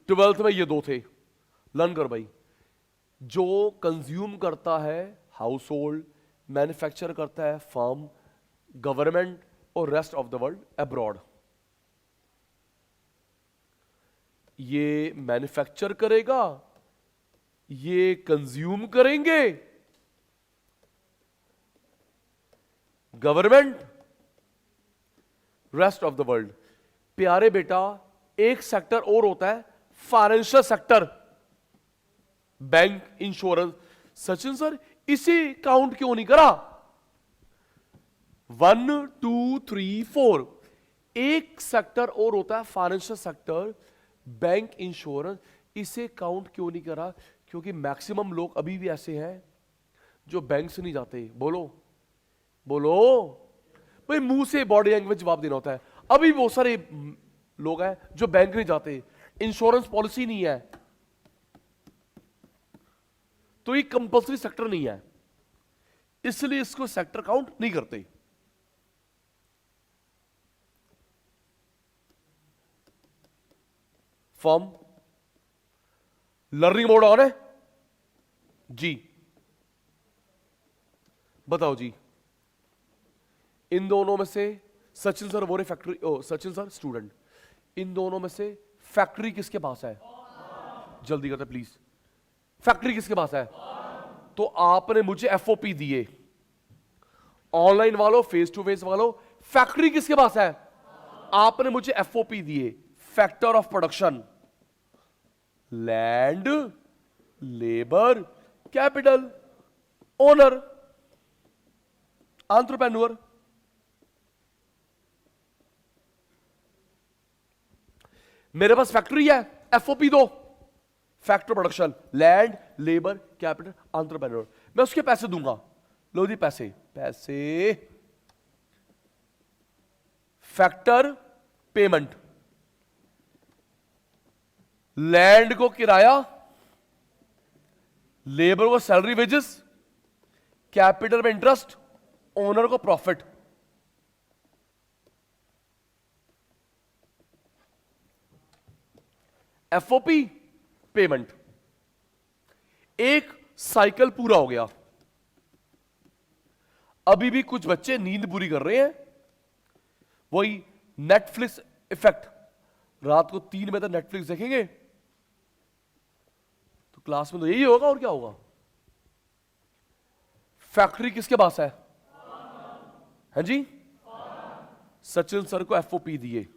12th में ये 2 थे, लर्न कर भाई। जो कंज्यूम करता है हाउस होल्ड, मैन्युफैक्चर करता है फर्म, गवर्नमेंट और rest of the world abroad. ये मैन्युफैक्चर करेगा, ये कंज्यूम करेंगे, government, rest of the world. प्यारे बेटा, एक सेक्टर और होता है financial sector, bank, insurance. Sachin sir इसे काउंट क्यों नहीं करा? 1 2 3 4, एक सेक्टर और होता है फाइनेंशियल सेक्टर, बैंक, इंश्योरेंस, इसे काउंट क्यों नहीं करा? क्योंकि मैक्सिमम लोग अभी भी ऐसे हैं जो बैंक से नहीं जाते। बोलो बोलो भाई, मुंह से बॉडी लैंग्वेज जवाब देना होता है। अभी बहुत सारे लोग हैं जो बैंक नहीं जाते, इंश्योरेंस पॉलिसी नहीं है, तो ये कंपल्सरी सेक्टर नहीं है, इसलिए इसको सेक्टर काउंट नहीं करते। फॉर्म, लर्निंग मोड ऑन है जी, बताओ जी। इन दोनों में से सचिन सर बोरे फैक्ट्री, ओ सचिन सर स्टूडेंट, इन दोनों में से फैक्ट्री किसके पास है? जल्दी करते प्लीज, फैक्ट्री किसके पास है? तो आपने मुझे एफओपी दिए, ऑनलाइन वालों फेस टू फेस वालों, फैक्ट्री किसके पास है? आपने मुझे एफओपी दिए, factor of production, land, labour, capital, owner, entrepreneur. मेरे पास फैक्ट्री है, एफओपी दो, factor production, land, labour, capital, entrepreneur, मैं उसके पैसे दूंगा। लो जी पैसे, पैसे, फैक्टर पेमेंट, लैंड को किराया, लेबर को सैलरी वेजेस, कैपिटल में इंटरेस्ट, ओनर को प्रॉफिट। एफओपी पेमेंट, एक साइकिल पूरा हो गया। अभी भी कुछ बच्चे नींद पूरी कर रहे हैं, वही नेटफ्लिक्स इफेक्ट, रात को 3 बजे तक नेटफ्लिक्स देखेंगे, तो क्लास में तो यही होगा और क्या होगा। फैक्ट्री किसके पास है? है जी, सचिन सर को एफओपी दिए,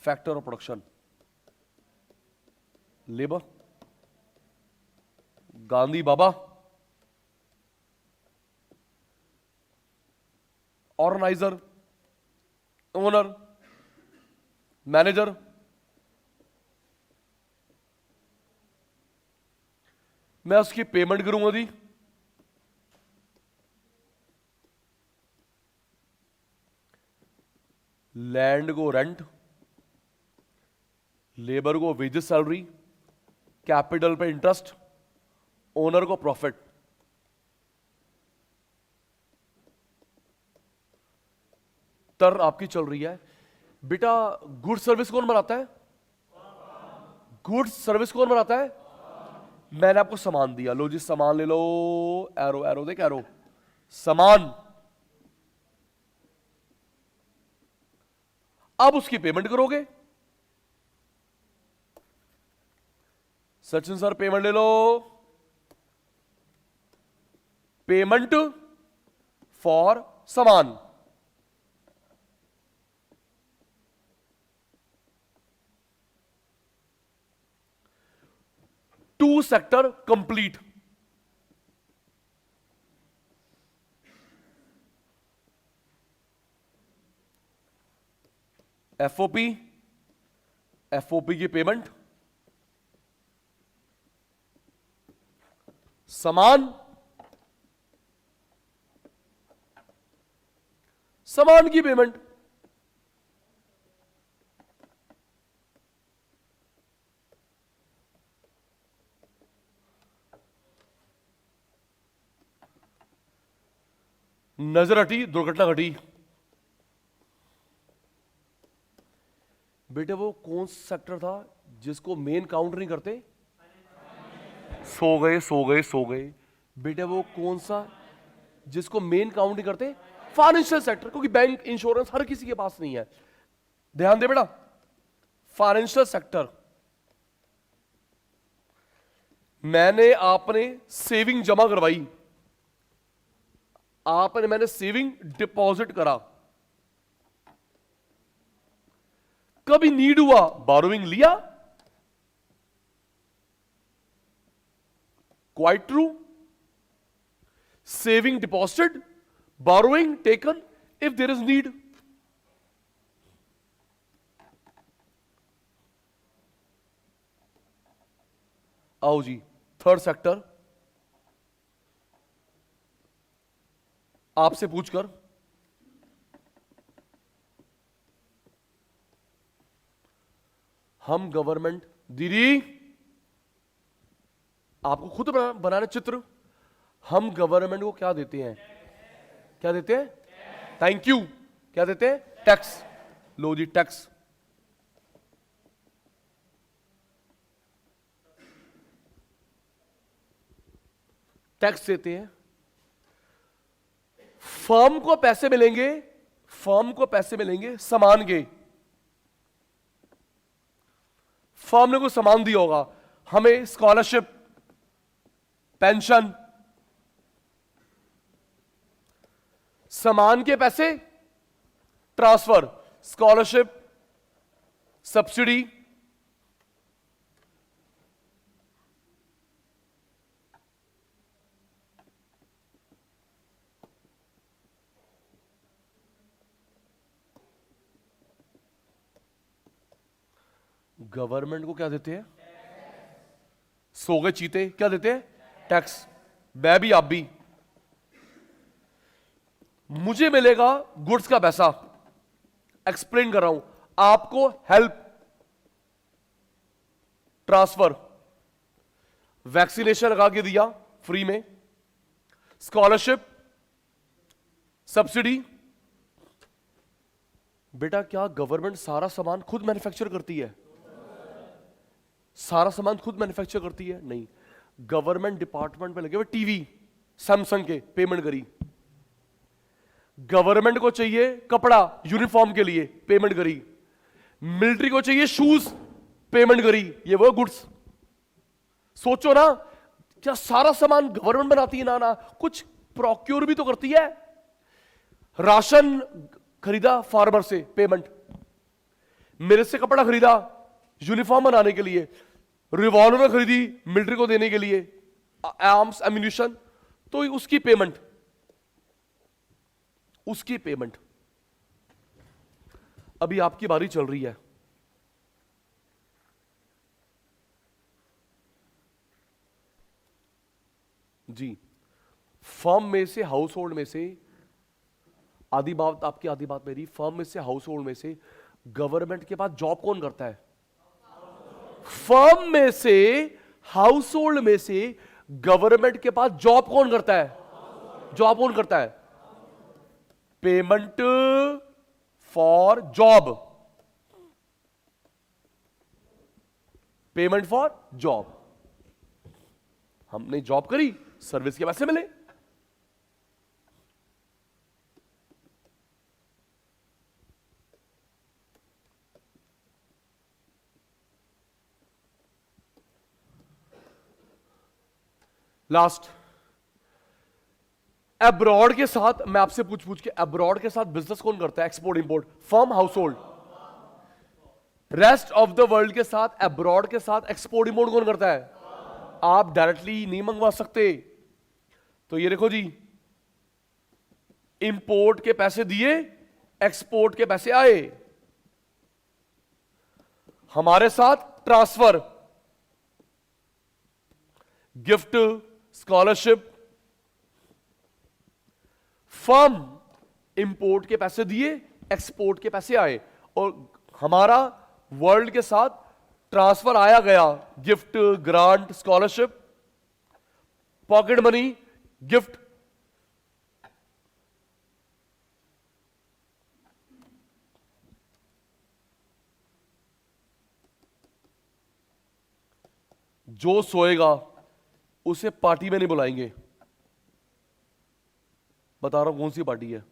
factor of production, labour, Gandhi Baba, organiser, owner, manager, मैं उसकी पेमेंट करूंगा जी, लैंड को रेंट, लेबर को वेजेस सैलरी, कैपिटल पे इंटरेस्ट, ओनर को प्रॉफिट। तर आपकी चल रही है बेटा, गुड सर्विस कौन बनाता है? गुड सर्विस कौन बनाता है? मैंने आपको सामान दिया, लो जी सामान ले लो, एरो एरो देख एरो, सामान, अब उसकी पेमेंट करोगे। सचिन सर पेमेंट ले लो, पेमेंट फॉर सामान, two sector complete. FOP, FOP की पेमेंट, सामान, सामान की पेमेंट, नजर हटी, दुर्घटना घटी। बेटे वो कौन सा सेक्टर था जिसको मेन काउंट नहीं करते? सो गए सो गए सो गए। बेटे वो कौन सा जिसको मेन काउंट नहीं करते? फाइनेंशियल सेक्टर, क्योंकि बैंक इंश्योरेंस हर किसी के पास नहीं है। ध्यान दे बेटा, फाइनेंशियल सेक्टर, मैंने आपने सेविंग जमा करवाई, आपने मैंने सेविंग डिपॉजिट करा, कभी नीड हुआ बोरोइंग लिया, quite true, saving deposited, borrowing taken if there is need. आओ जी, थर्ड सेक्टर, आपसे पूछकर हम गवर्नमेंट, दीदी आपको खुद बनाना चित्र, हम गवर्नमेंट को क्या देते हैं? क्या देते हैं? Thank you. क्या देते हैं? टैक्स। लो जी टैक्स, टैक्स देते हैं। फर्म को पैसे मिलेंगे, फर्म को पैसे मिलेंगे सामान के। फर्म ने कुछ सामान दिया होगा हमें, स्कॉलरशिप, पेंशन, सामान के पैसे ट्रांसफर, स्कॉलरशिप, सब्सिडी, गवर्नमेंट को क्या देते हैं? सो गए चीते, क्या देते हैं? टैक्स। मैं भी, आप भी। मुझे मिलेगा गुड्स का पैसा, एक्सप्लेन कर रहा हूं आपको, हेल्प, ट्रांसफर, वैक्सीनेशन लगा के दिया फ्री में, स्कॉलरशिप, सब्सिडी। बेटा क्या गवर्नमेंट सारा सामान खुद मैन्युफैक्चर करती है? सारा सामान खुद मैन्युफैक्चर करती है? नहीं। गवर्नमेंट डिपार्टमेंट में लगे हुए टीवी सैमसंग के, पेमेंट करी। गवर्नमेंट को चाहिए कपड़ा यूनिफॉर्म के लिए, पेमेंट करी। मिलिट्री को चाहिए शूज, पेमेंट करी। ये वो गुड्स। सोचो ना, क्या सारा सामान गवर्नमेंट बनाती है? ना ना, कुछ प्रोक्योर भी तो करती है। राशन खरीदा फार्मर से, पेमेंट। मेरे से कपड़ा खरीदा यूनिफॉर्म बनाने के लिए, रिवॉल्वर खरीदी मिलिट्री को देने के लिए, आर्म्स एम्यूनिशन, तो उसकी पेमेंट, उसकी पेमेंट। अभी आपकी बारी चल रही है। जी, फर्म में से, हाउस होल्ड में से, आधी बात आपकी आधी बात मेरी, फर्म में से, हाउस होल्ड में से गवर्नमेंट के पास जॉब कौन करता है? फर्म में से, हाउस होल्ड में से गवर्नमेंट के पास जॉब कौन करता है? जॉब कौन करता है? Payment for job, payment for job. हमने जॉब करी, सर्विस के पैसे मिले। लास्ट, अब्रॉड के साथ, मैं आपसे पूछ के, अब्रॉड के साथ बिजनेस कौन करता है? Export import, firm, house hold. Rest of the world के साथ, अब्रॉड के साथ एक्सपोर्ट इंपोर्ट कौन करता है? आप डायरेक्टली नहीं मंगवा सकते। तो ये देखो जी, इंपोर्ट के पैसे दिए, एक्सपोर्ट के पैसे आए। हमारे साथ transfer, gift, scholarship. Firm import के पैसे दिए, एक्सपोर्ट के पैसे आए, और हमारा वर्ल्ड के साथ ट्रांसफर आया गया, gift, grant, scholarship, pocket money, gift. जो सोएगा उसे पार्टी में नहीं बुलाएंगे। बता रहा हूं कौन सी पार्टी है,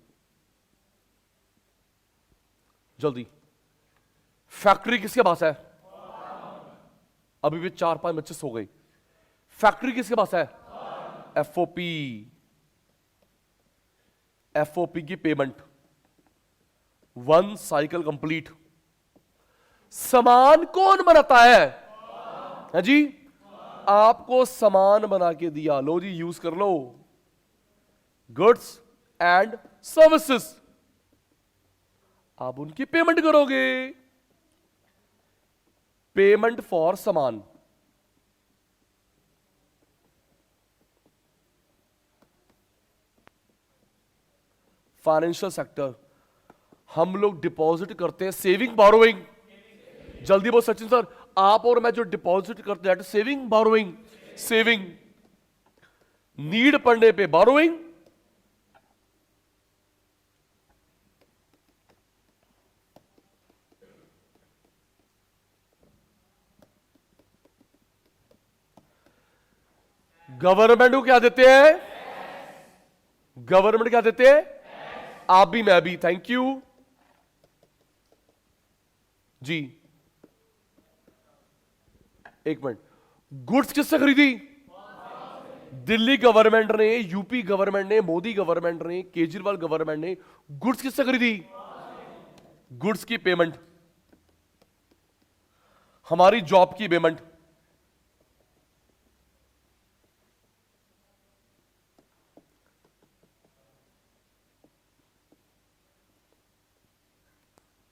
जल्दी। फैक्ट्री किसके पास है? अभी भी 4-5 बच्चे सो गए। फैक्ट्री किसके पास है? एफओपी। एफओपी की पेमेंट, 1 साइकिल कंप्लीट। सामान कौन बनाता है जी? आपको सामान बना के दिया, लो जी यूज कर लो, गुड्स एंड सर्विसेज। आप उनकी पेमेंट करोगे, पेमेंट फॉर सामान। फाइनेंशियल सेक्टर, हम लोग डिपॉजिट करते हैं, सेविंग, बोरोइंग। जल्दी बोल सचिन सर, आप और मैं जो डिपॉजिट करते हैं, सेविंग, बोरोइंग। सेविंग, नीड पड़ने पे बोरोइंग। गवर्नमेंट को क्या देते हैं? गवर्नमेंट क्या देते हैं? आप भी मैं भी। थैंक यू जी। एक मिनट, गुड्स किससे खरीदी? दिल्ली गवर्नमेंट ने, यूपी गवर्नमेंट ने, मोदी गवर्नमेंट ने, केजरीवाल गवर्नमेंट ने गुड्स किससे खरीदी? गुड्स की पेमेंट, हमारी जॉब की पेमेंट।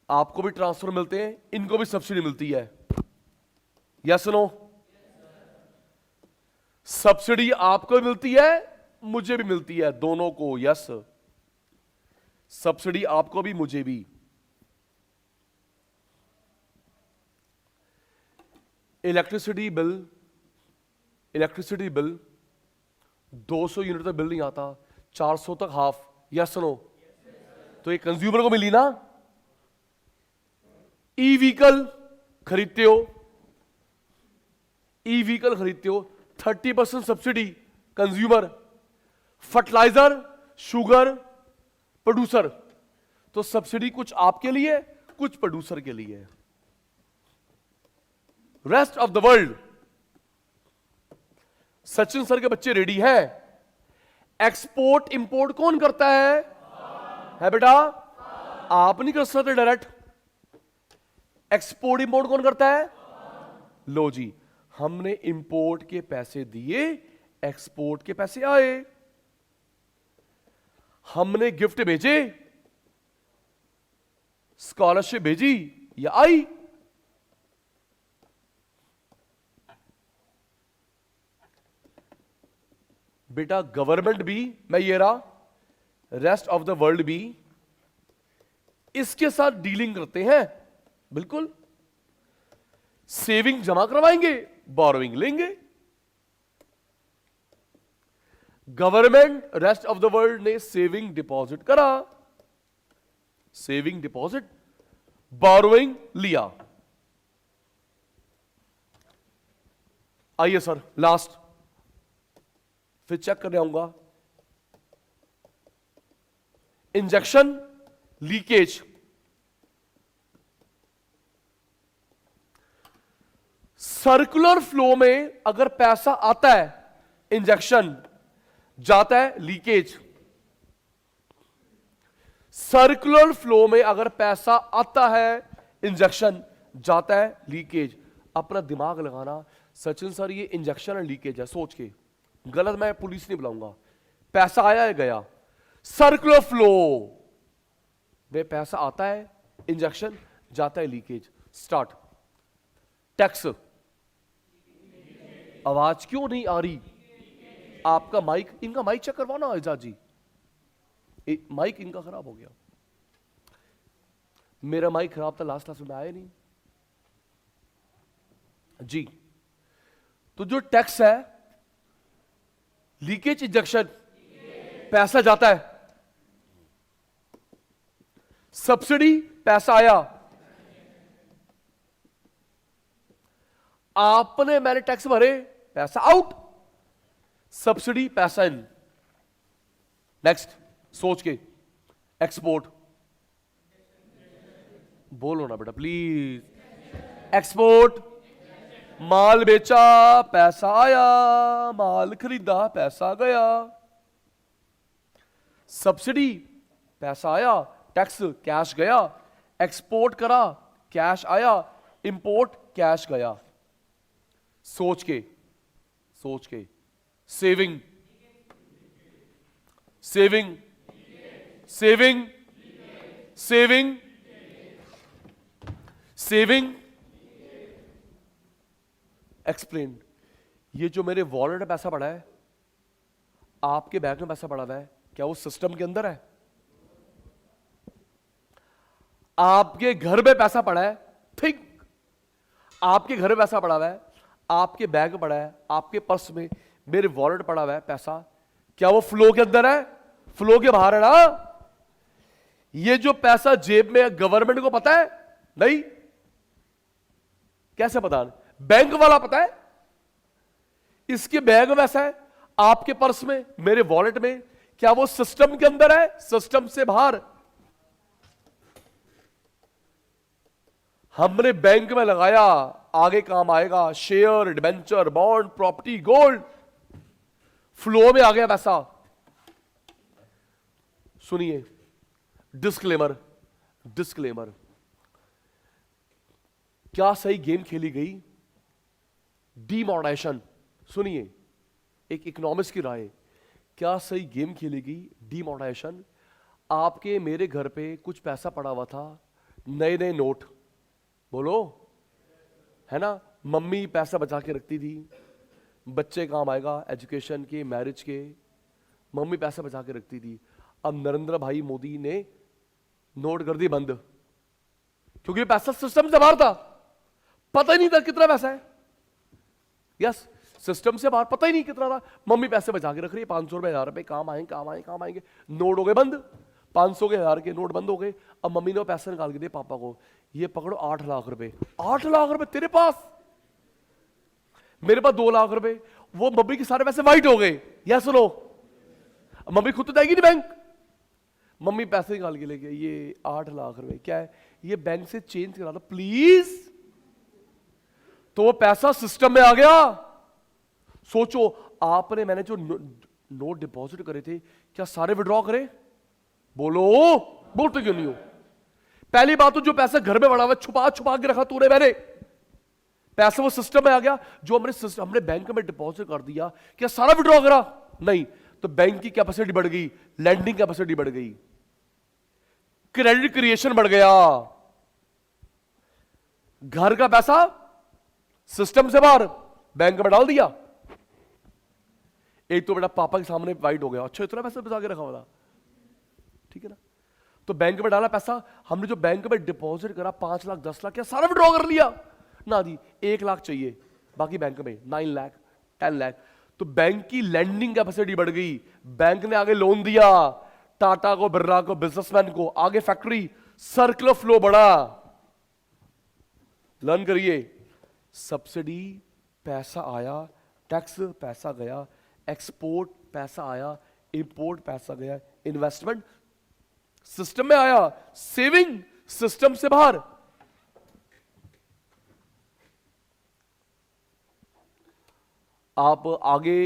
आपको भी ट्रांसफर मिलते हैं, इनको भी सब्सिडी मिलती है। Yes no? सब्सिडी आपको भी मिलती है, मुझे भी मिलती है, दोनों को। यस, सब्सिडी आपको भी मुझे भी। इलेक्ट्रिसिटी बिल 200 यूनिट तक बिल नहीं आता, 400 तक हाफ। Yes no? तो ये कंज्यूमर को मिली ना। ई व्हीकल खरीदते हो, 30% subsidy consumer. Fertiliser, sugar, producer. तो सब्सिडी कुछ आपके लिए, कुछ प्रोड्यूसर के लिए। Rest of the world. Sachin sir के बच्चे रेडी हैं? एक्सपोर्ट इंपोर्ट कौन करता है बेटा? आप नहीं कर सकते डायरेक्ट। एक्सपोर्ट इंपोर्ट कौन करता है? लो जी, हमने इंपोर्ट के पैसे दिए, एक्सपोर्ट के पैसे आए। हमने गिफ्ट भेजे, स्कॉलरशिप भेजी, या आई। बेटा गवर्नमेंट भी, मैं ये रहा, रेस्ट ऑफ द वर्ल्ड भी इसके साथ डीलिंग करते हैं। बिल्कुल, सेविंग जमा करवाएंगे, बोरोइंग लेंगे। Government rest of the world ने सेविंग डिपॉजिट करा, सेविंग डिपॉजिट, बोरोइंग लिया। आइए सर, लास्ट फिर चेक करने आऊंगा। Injection, leakage. सर्कुलर फ्लो में अगर पैसा आता है, इंजेक्शन, जाता है लीकेज। सर्कुलर फ्लो में अगर पैसा आता है, इंजेक्शन, जाता है लीकेज। अपना दिमाग लगाना, सचिन सर ये इंजेक्शन और लीकेज है, सोच के। गलत, मैं पुलिस नहीं बुलाऊंगा। पैसा आया है, गया। सर्कुलर फ्लो में पैसा आता है, इंजेक्शन, जाता है लीकेज। स्टार्ट। टैक्स। आवाज क्यों नहीं आ रही? आपका माइक, इनका माइक चेक करवाना एजाज जी, माइक इनका खराब हो गया। मेरा माइक खराब था, लास्ट क्लास में आया नहीं जी। तो जो टैक्स है, लीकेज, इंजेक्शन, पैसा जाता है। सब्सिडी, पैसा आया, आपने, मैंने टैक्स भरे, पैसा आउट। सब्सिडी, पैसा इन। नेक्स्ट, सोच के। एक्सपोर्ट, बोलो ना बेटा प्लीज। एक्सपोर्ट, माल बेचा, पैसा आया, माल खरीदा, पैसा गया। सब्सिडी, पैसा आया, टैक्स, कैश गया। एक्सपोर्ट करा, कैश आया, इंपोर्ट, कैश गया। सोच के, सोच के। Saving, saving, saving, saving, saving. Explain. ये जो मेरे वॉलेट में पैसा पड़ा है, आपके बैग में पैसा पड़ा हुआ है, क्या वो सिस्टम के अंदर है? आपके घर में पैसा पड़ा है, ठीक, आपके घर में पैसा पड़ा हुआ है, आपके बैग में पड़ा है, आपके पर्स में, मेरे वॉलेट पड़ा हुआ है पैसा, क्या वो फ्लो के अंदर है? फ्लो के बाहर है ना। ये जो पैसा जेब में, गवर्नमेंट को पता है? नहीं। कैसे पता? बैंक वाला पता है। इसके बैग में पैसा है, आपके पर्स में, मेरे वॉलेट में। क्या वो सिस्टम के अंदर है, सिस्टम से बाहर? हमने बैंक में लगाया, आगे काम आएगा, share, debenture, bond, property, gold, flow में आ गया पैसा। सुनिए, डिस्क्लेमर, डिस्क्लेमर, क्या सही गेम खेली गई? डीमोनेटाइजेशन। सुनिए, एक इकोनॉमिस्ट की राय, क्या सही गेम खेली गई? डीमोनेटाइजेशन। आपके मेरे घर पे कुछ पैसा पड़ा हुआ था, नए नए नोट, बोलो, है ना? मम्मी पैसा बचा के रखती थी, बच्चे काम आएगा, एजुकेशन के, मैरिज के, मम्मी पैसा बचा के रखती थी। अब नरेंद्र भाई मोदी ने नोट कर दी बंद, क्योंकि पैसा सिस्टम से बाहर था, पता ही नहीं था कितना पैसा है। यस, सिस्टम से बाहर पता ही नहीं कितना था। मम्मी पैसे बचा के रख रही है, 500 रुपए, 1000 रुपए, काम आएंगे, काम आएंगे, काम आएंगे। नोट हो गए बंद, 500 के, 1000 के नोट बंद हो गए। अब मम्मी ने वो पैसे निकाल के दिए पापा को, ये पकड़ो 8 लाख रुपए। 8 लाख रुपए तेरे पास, मेरे पास 2 लाख रुपए। वो मम्मी के सारे पैसे वाइट हो गए। या सुनो, मम्मी खुद तो जाएगी नहीं बैंक, मम्मी पैसे निकाल के लेके, ये 8 लाख रुपए क्या है, ये बैंक से चेंज करा दो प्लीज। तो वो पैसा सिस्टम में आ गया। सोचो, आपने, मैंने जो नोट डिपॉजिट करे थे, क्या सारे विड्रॉ करे? बोलो, बोलते क्यों नहीं हो? पहली बात तो जो पैसा घर में पड़ा हुआ छुपा छुपा के रखा तूने, मैंने पैसा वो सिस्टम में आ गया। जो हमने बैंक में डिपॉजिट कर दिया, क्या सारा विड्रॉ करा? नहीं। तो बैंक की कैपेसिटी बढ़ गई, लैंडिंग कैपेसिटी बढ़ गई, क्रेडिट क्रिएशन बढ़ गया। घर का पैसा सिस्टम से बाहर बैंक में डाल दिया। एक तो बेटा पापा के सामने वाइट हो गया, अच्छा इतना पैसा बचा के रखा हुआ था, ठीक है ना? तो बैंक में डाला पैसा, हमने जो बैंक में डिपॉजिट करा 5 लाख 10 लाख, क्या सारा विड्रॉ कर लिया? ना जी, 1 लाख चाहिए, बाकी बैंक में 9 लाख 10 लाख। तो बैंक की लैंडिंग कैपेसिटी बढ़ गई, बैंक ने आगे लोन दिया, टाटा को, बिरला को, बिजनेसमैन को, आगे फैक्ट्री, सर्कुलर फ्लो बढ़ा। लर्न करिए, सब्सिडी पैसा आया, टैक्स पैसा गया, एक्सपोर्ट पैसा आया, इंपोर्ट पैसा गया, इन्वेस्टमेंट सिस्टम में आया, सेविंग सिस्टम से बाहर। आप आगे,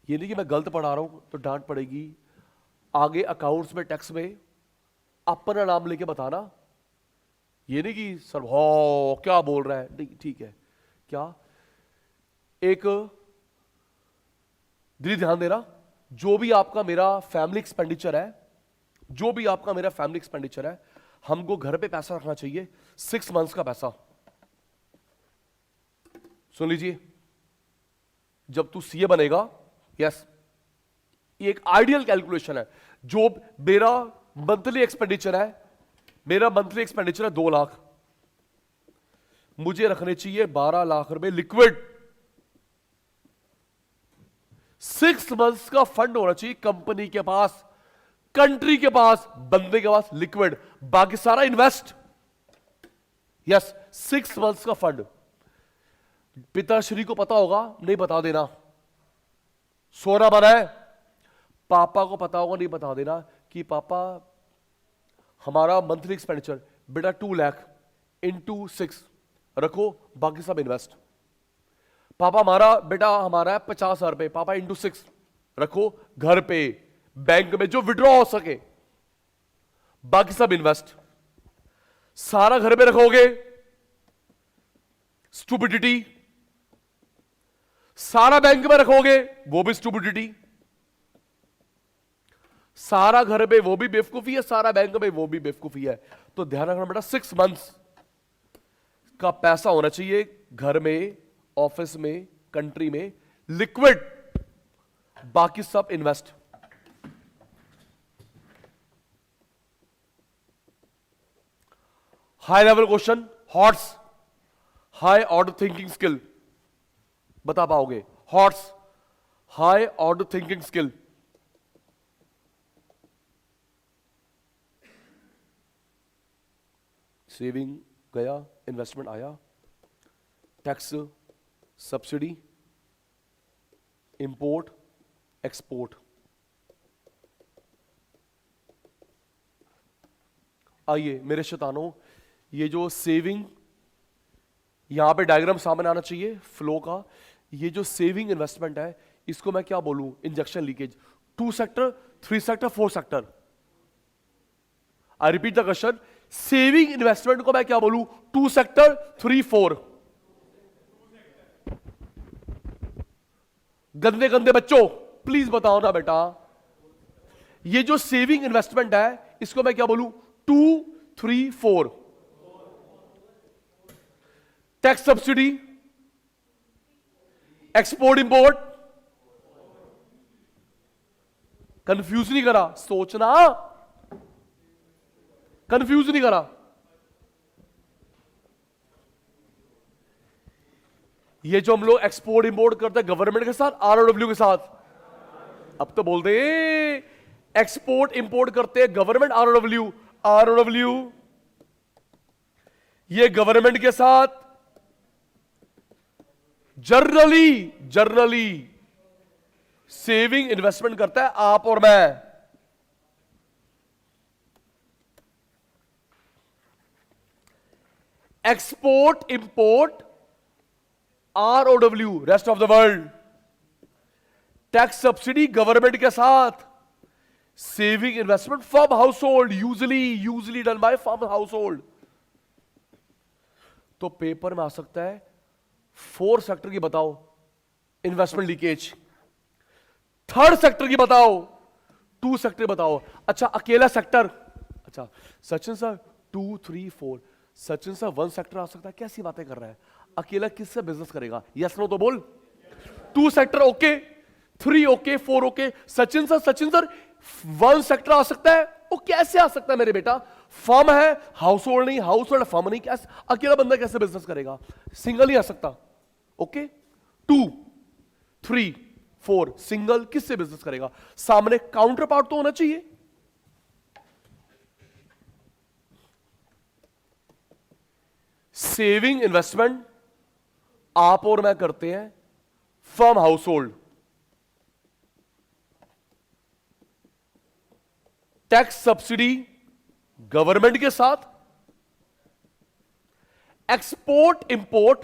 ये नहीं कि मैं गलत पढ़ा रहा हूं तो डांट पड़ेगी, आगे अकाउंट्स में, टैक्स में अपना नाम लेके बताना। ये नहीं कि सर हो क्या बोल रहा है, नहीं, ठीक है। क्या एक दिल्ली ध्यान देना, जो भी आपका मेरा फैमिली एक्सपेंडिचर है, जो भी आपका मेरा फैमिली एक्सपेंडिचर है, हमको घर पे पैसा रखना चाहिए 6 मंथ्स का पैसा। सुन लीजिए, जब तू सीए बनेगा, यस, ये एक आइडियल कैलकुलेशन है। जो मेरा मंथली एक्सपेंडिचर है, मेरा मंथली एक्सपेंडिचर है 2 लाख, मुझे रखने चाहिए 12 लाख रुपए लिक्विड। 6 मंथ्स का फंड होना चाहिए कंपनी के पास, कंट्री के पास, बंदे के पास लिक्विड, बाकी सारा इन्वेस्ट। यस, 6 मंथ्स का फंड। पिताश्री को पता होगा, नहीं बता देना, सोना बना है। पापा को पता होगा, नहीं बता देना कि पापा हमारा मंथली एक्सपेंडिचर बेटा 2 लाख इंटू 6 रखो, बाकी सब इन्वेस्ट। पापा हमारा, बेटा हमारा है 50,000 रुपए, पापा इंटू 6 रखो घर पे, बैंक में जो विड्रॉ हो सके, बाकी सब इन्वेस्ट। सारा घर पे रखोगे, स्टूपिडिटी। सारा बैंक में रखोगे, वो भी स्टूपिडिटी। सारा घर पे, वो भी बेवकूफी है, सारा बैंक में, वो भी बेवकूफी है। तो ध्यान रखना बेटा, 6 मंथ्स का पैसा होना चाहिए घर में, ऑफिस में, कंट्री में, लिक्विड, बाकी सब invest. High level question, hots, high order thinking skill, बता पाओगे? Hots, high order thinking skill. Saving गया, इन्वेस्टमेंट आया, टैक्स, सब्सिडी, इंपोर्ट, एक्सपोर्ट। आइए मेरे शैतानों, ये जो सेविंग, यहां पे डायग्राम सामने आना चाहिए फ्लो का। ये जो सेविंग इन्वेस्टमेंट है, इसको मैं क्या बोलूं? Injection leakage. 2 sector, 3 sector, 4 sector. I repeat the question, saving investment को मैं क्या बोलूं? 2 सेक्टर, 3, 4। गंदे गंदे बच्चों प्लीज बताओ ना बेटा, ये जो सेविंग इन्वेस्टमेंट है इसको मैं क्या बोलूं? 2, 3, 4। Tax subsidy, export import. Confuse नहीं करा, सोचना, कंफ्यूज नहीं करा। ये जो हम लोग एक्सपोर्ट इंपोर्ट करते हैं गवर्नमेंट के साथ, आरओडब्ल्यू के साथ। अब तो बोल दे, एक्सपोर्ट इंपोर्ट करते हैं गवर्नमेंट, आरओडब्ल्यू। आरओडब्ल्यू ये गवर्नमेंट के साथ जर्नली सेविंग इन्वेस्टमेंट करता है आप और मैं। Export import ROW, rest of the world. Tax subsidy government के साथ, saving investment firm house hold, usually done by firm house hold. तो पेपर में आ सकता है 4 सेक्टर की बताओ इन्वेस्टमेंट लीकेज, 3rd सेक्टर की बताओ, 2 सेक्टर बताओ। अच्छा अकेला सेक्टर, अच्छा Sachin sir 2, 3, 4, Sachin sir 1 sector आ सकता है, कैसी बातें कर रहा है? अकेला किससे बिजनेस करेगा? यस नो तो बोल। 2 sector okay, 3 okay, 4 okay. Sachin sir 1 sector आ सकता है? वो कैसे आ सकता है मेरे बेटा? फर्म है, हाउस होल्ड नहीं, हाउस होल्ड फर्म नहीं, कैसे अकेला बंदा कैसे बिजनेस करेगा? सिंगल ही आ सकता। ओके 2, 3, 4 सिंगल किससे बिजनेस करेगा? सामने काउंटर पार्ट तो होना चाहिए। सेविंग इन्वेस्टमेंट आप और मैं करते हैं firm house hold. Tax subsidy government के साथ, एक्सपोर्ट इंपोर्ट,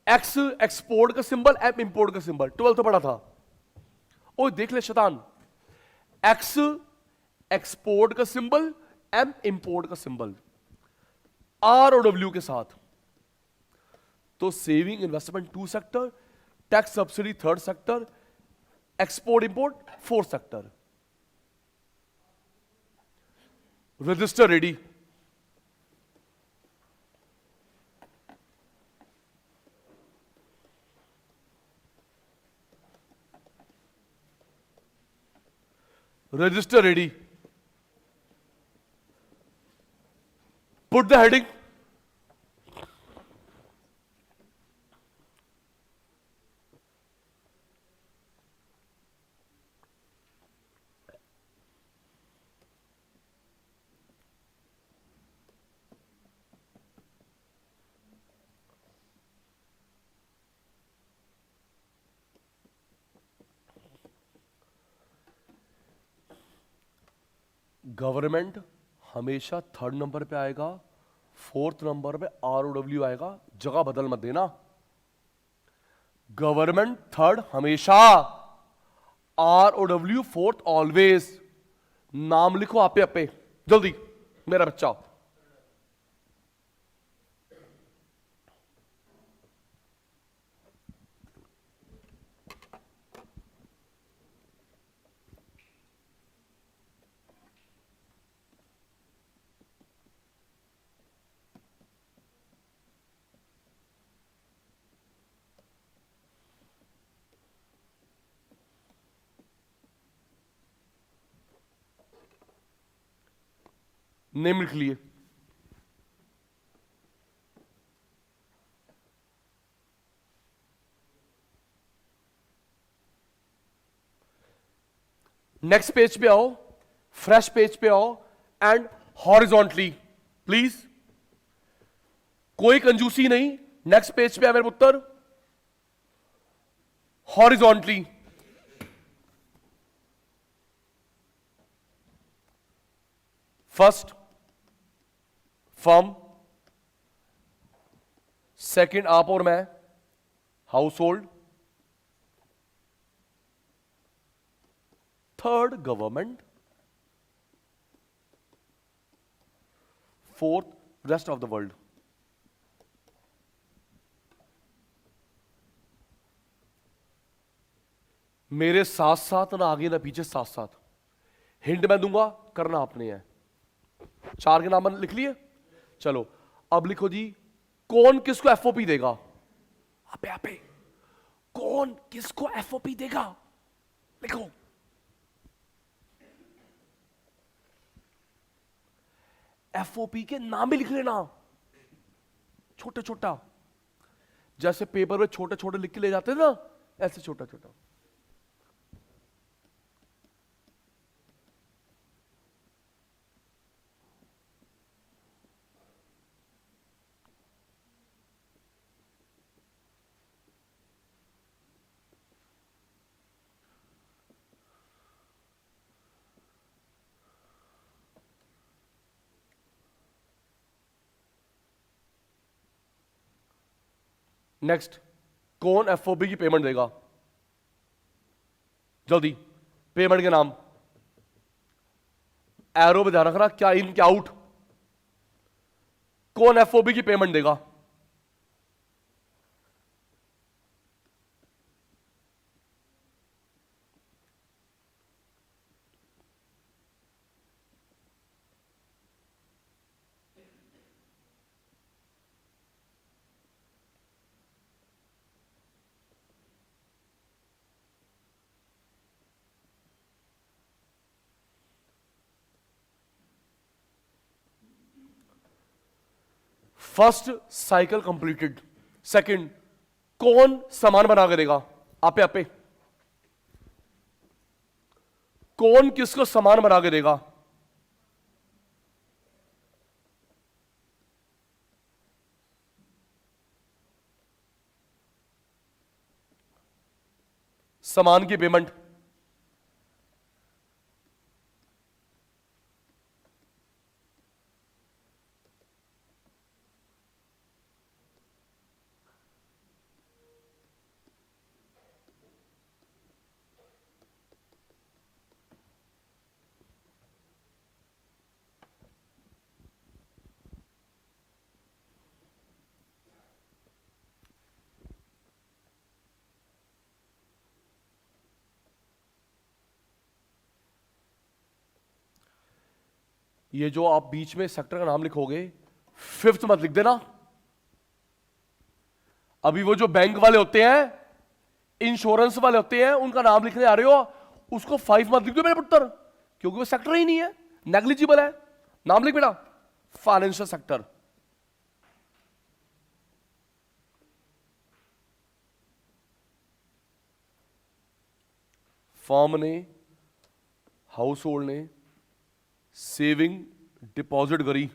एक्स एक्सपोर्ट का सिंबल, एम इंपोर्ट का सिंबल, 12th तो पढ़ा था। ओ देख ले शैतान, एक्स एक्सपोर्ट का सिंबल, एम इंपोर्ट का सिंबल, आर और डब्ल्यू के साथ। तो saving investment 2 sector, tax subsidy 3rd sector, export import 4th sector. Register ready. Register ready. Put the heading. Government हमेशा 3rd नंबर पे आएगा, 4th नंबर पे आरओडब्ल्यू आएगा, जगह बदल मत देना। गवर्नमेंट 3rd हमेशा, आरओडब्ल्यू 4th ऑलवेज। नाम लिखो आपे आपे जल्दी मेरा बच्चा। नेम लिख लिए। नेक्स्ट पेज पे आओ, फ्रेश पेज पे आओ एंड हॉरिजॉन्टली प्लीज, कोई कंजूसी नहीं। नेक्स्ट पेज पे आ मेरे पुत्र, हॉरिजॉन्टली। फर्स्ट फर्म, सेकंड आप और मैं, house hold, third government, fourth rest of the world. मेरे साथ साथ ना आगे ना पीछे, साथ साथ। हिंट मैं दूंगा, करना आपने है। चार के नाम लिख लिए, चलो अब लिखो जी, कौन किसको एफओपी देगा? आपे आपे, कौन किसको एफओपी देगा? लिखो। एफओपी के नाम भी लिख लेना, छोटा छोटा, जैसे पेपर में छोटे छोटे लिख के ले जाते हैं ना, ऐसे छोटा छोटा। नेक्स्ट, कौन एफओपी की पेमेंट देगा? जल्दी, पेमेंट के नाम, एरो पे ध्यान रखना, क्या इन क्या आउट। कौन एफओबी की पेमेंट देगा? First cycle completed. सेकंड, कौन सामान बना के देगा? आपे आपे, कौन किसको सामान बना के देगा? सामान की पेमेंट, ये जो आप बीच में सेक्टर का नाम लिखोगे, फिफ्थ मत लिख देना। अभी वो जो बैंक वाले होते हैं, इंश्योरेंस वाले होते हैं, उनका नाम लिखने आ रहे हो, उसको 5 मत लिख दो मेरे पुत्र, क्योंकि वो सेक्टर ही नहीं है, नेग्लिजिबल है। नाम लिख बेटा, फाइनेंशियल सेक्टर। फर्म ने, हाउस होल्ड ने सेविंग डिपॉजिट करी,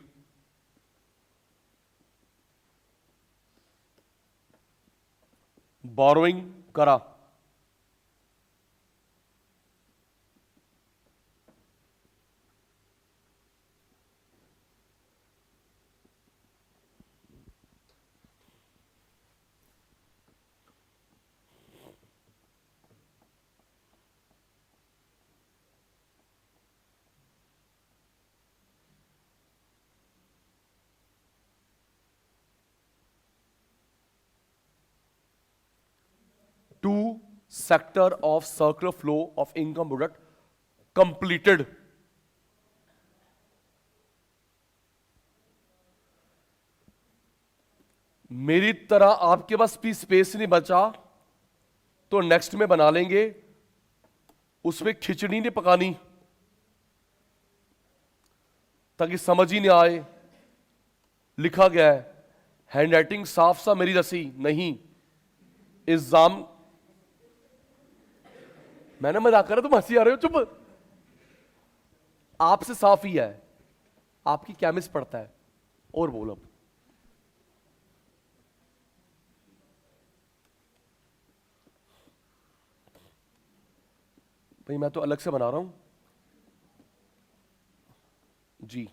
बोरोइंग करा, two sector of circular flow of income product completed. मेरी तरह आपके पास भी स्पेस नहीं बचा तो नेक्स्ट में बना लेंगे, उसमें खिचड़ी नहीं पकानी ताकि समझ ही नहीं आए। लिखा गया है, हैंड राइटिंग साफ सा मेरी जैसी नहीं। एग्जाम, मैंने मजाक करा, तुम हंसी आ रहे हो, चुप। आपसे साफ ही है, आपकी केमिस्ट पढ़ता है। और बोलो अब। भाई मैं तो अलग से बना रहा हूं, जी।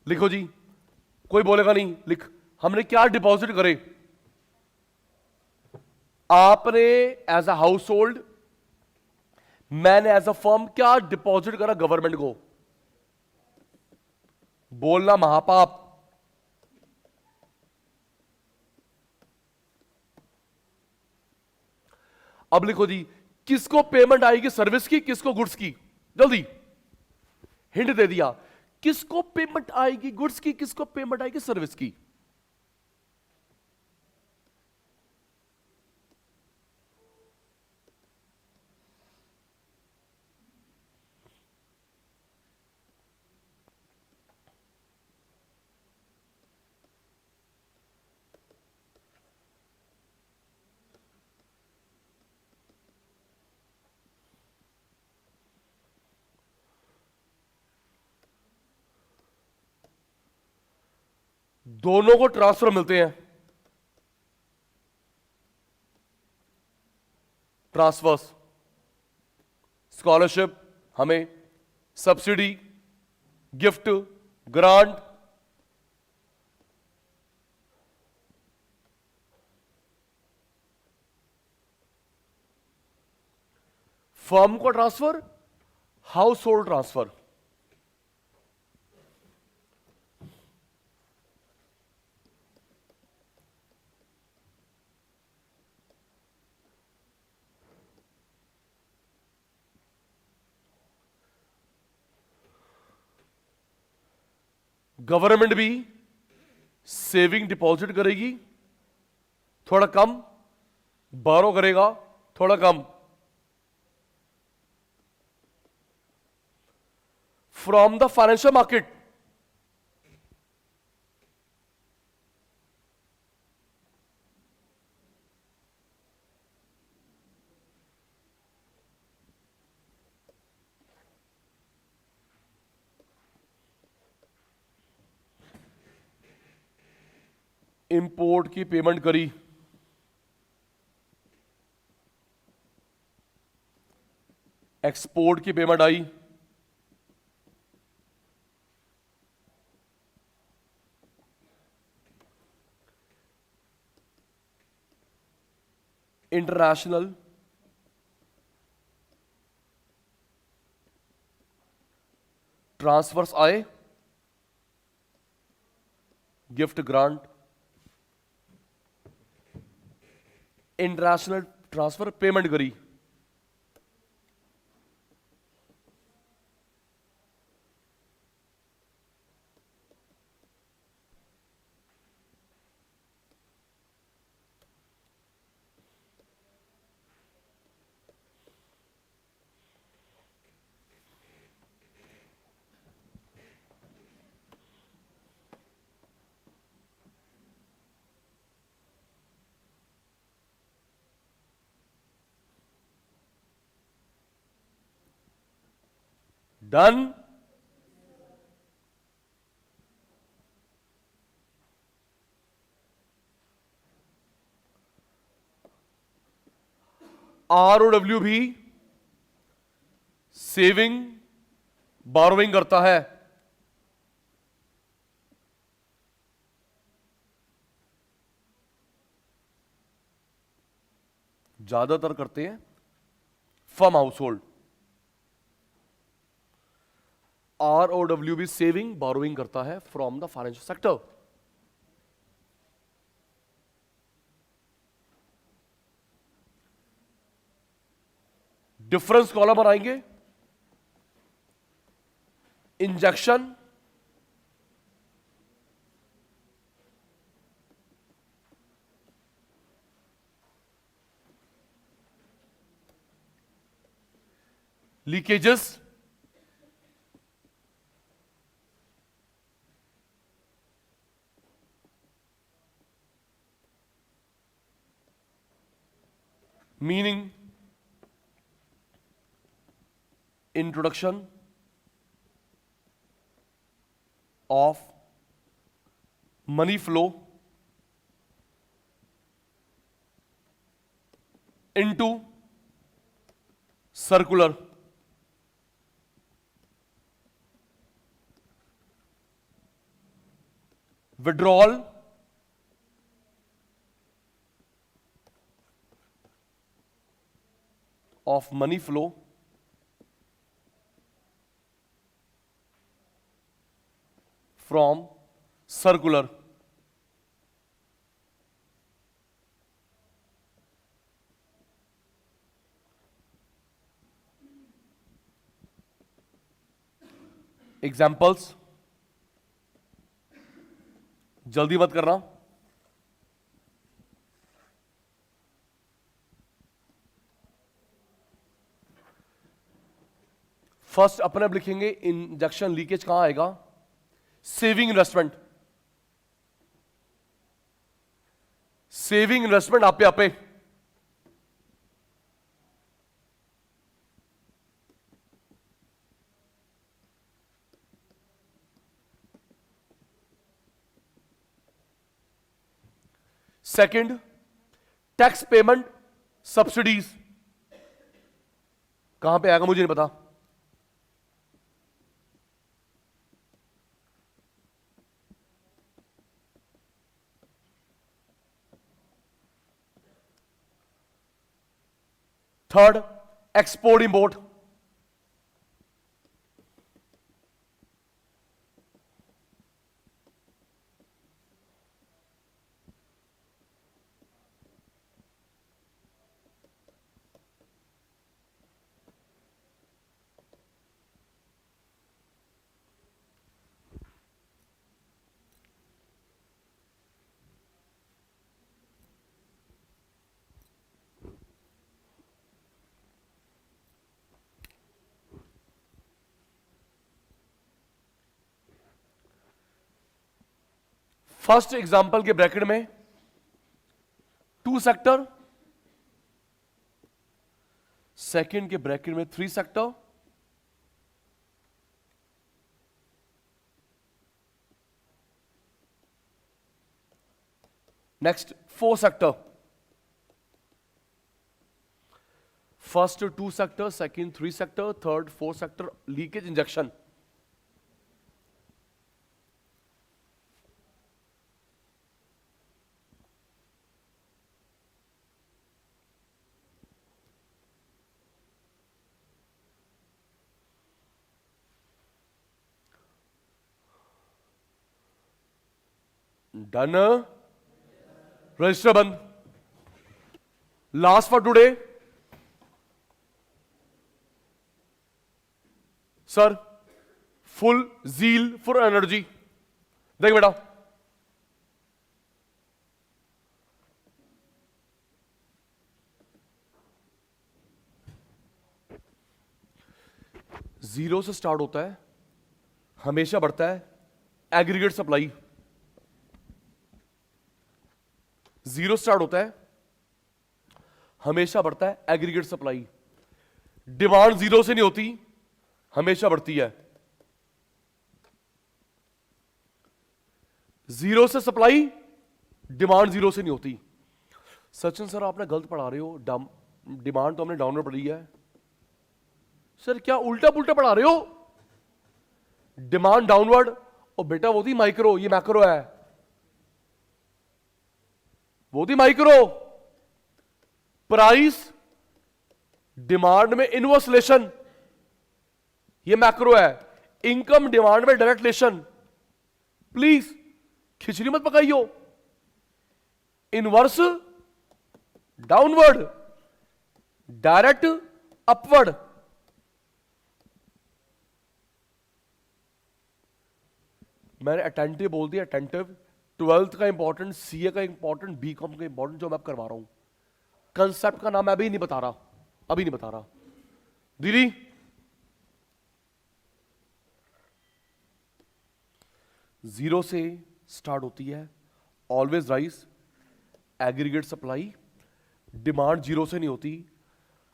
लिखो जी, कोई बोलेगा नहीं, लिख। हमने क्या डिपॉजिट करे? आपने एज अ हाउस होल्ड, मैंने एज अ फर्म क्या डिपॉजिट करा गवर्नमेंट को? बोलना महापाप। अब लिखो जी, किसको पेमेंट आएगी सर्विस की, किसको गुड्स की? जल्दी, हिंट दे दिया। किसको पेमेंट आएगी गुड्स की, किसको पेमेंट आएगी सर्विस की? दोनों को ट्रांसफर मिलते हैं, ट्रांसफर्स, स्कॉलरशिप हमें, सब्सिडी, गिफ्ट, ग्रांट। फर्म को transfer, household transfer. Government भी सेविंग डिपॉजिट करेगी, थोड़ा कम, बारो करेगा, थोड़ा कम। From the financial market, import की पेमेंट करी, एक्सपोर्ट की पेमेंट आई, इंटरनेशनल ट्रांसफर्स आए, gift grant, international transfer payment करी, डन। ROW भी सेविंग बारोइंग करता है, ज्यादातर करते हैं फर्म हाउस होल्ड। ROW भी सेविंग बारोइंग करता है from the financial sector. Difference column बनाएंगे, injection, leakages, meaning introduction of money flow into circular, withdrawal of money flow from circular. Examples, जल्दी मत करना। फर्स्ट अपने अब लिखेंगे इंजेक्शन लीकेज कहां आएगा, सेविंग इन्वेस्टमेंट, सेविंग इन्वेस्टमेंट आपे आपे सेकंड, टैक्स पेमेंट सब्सिडीज कहां पे आएगा मुझे नहीं पता। Third, export import, first example के ब्रैकेट में 2 सेक्टर, सेकंड के ब्रैकेट में 3 sector, next 4 sector, first 2 sector, second 3 sector, third 4 sector, leakage injection. Done, register बंद। Last for today sir, full zeal for energy. देख बेटा, जीरो से start होता है, हमेशा बढ़ता है, एग्रीगेट सप्लाई। जीरो स्टार्ट होता है, हमेशा बढ़ता है, एग्रीगेट सप्लाई। डिमांड जीरो से नहीं होती, हमेशा बढ़ती है। जीरो से सप्लाई, डिमांड जीरो से नहीं होती। सचिन सर आपने गलत पढ़ा रहे हो, डिमांड तो हमने डाउनवर्ड पढ़ी है। सर क्या उल्टा पुल्टा पढ़ा रहे हो, डिमांड डाउनवर्ड, और बेटा वो थी माइक्रो, ये मैक्रो है, वो थी माइक्रो। प्राइस डिमांड में इनवर्स रिलेशन, ये मैक्रो है। इनकम डिमांड में डायरेक्ट रिलेशन। प्लीज खिचड़ी मत पकाइयो। Inverse downward, direct upward. मैंने अटेंटिव बोल दिया, अटेंटिव। 12th का इंपॉर्टेंट, सीए का इंपॉर्टेंट, बीकॉम का इंपॉर्टेंट, जो मैं करवा रहा हूं। कंसेप्ट का नाम मैं अभी नहीं बता रहा, अभी नहीं बता रहा। दीदी जीरो से स्टार्ट होती है, always rise, aggregate supply. Demand zero से नहीं होती,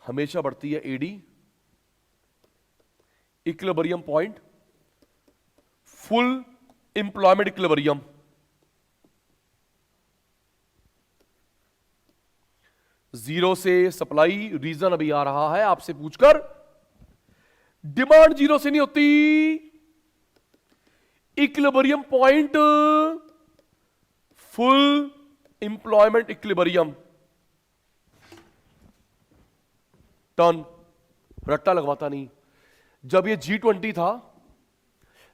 हमेशा बढ़ती है, AD. Equilibrium point, full employment equilibrium. Zero से सप्लाई, रीजन अभी आ रहा है आपसे पूछकर। डिमांड जीरो से नहीं होती, equilibrium point, full employment equilibrium. Turn, रट्टा लगवाता नहीं। जब ये G20 था,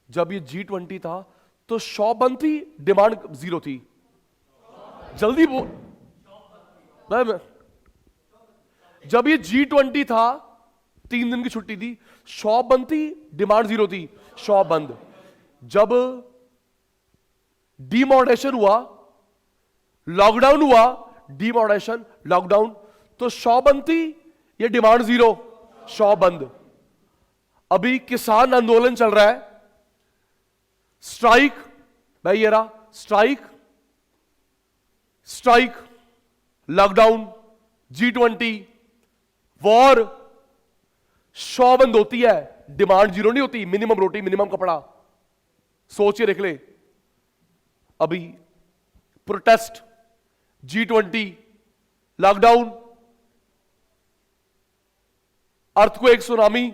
जब ये G20 था तो शॉप बंद थी, डिमांड जीरो थी। जल्दी बोल। जब ये G20 था, 3 दिन की छुट्टी थी, शॉप बंद थी, डिमांड जीरो थी, शॉप बंद। जब डिमॉनेटाइजेशन हुआ, लॉकडाउन हुआ, डिमॉनेटाइजेशन लॉकडाउन, तो शॉप बंद थी, ये डिमांड जीरो, शॉप बंद। अभी किसान आंदोलन चल रहा है, स्ट्राइक, भाई ये रहा strike, strike, lockdown, G20, war, shop बंद होती है, डिमांड जीरो नहीं होती। मिनिमम रोटी, मिनिमम कपड़ा, सोच के देख ले। अभी protest, G20, lockdown, earthquake, tsunami,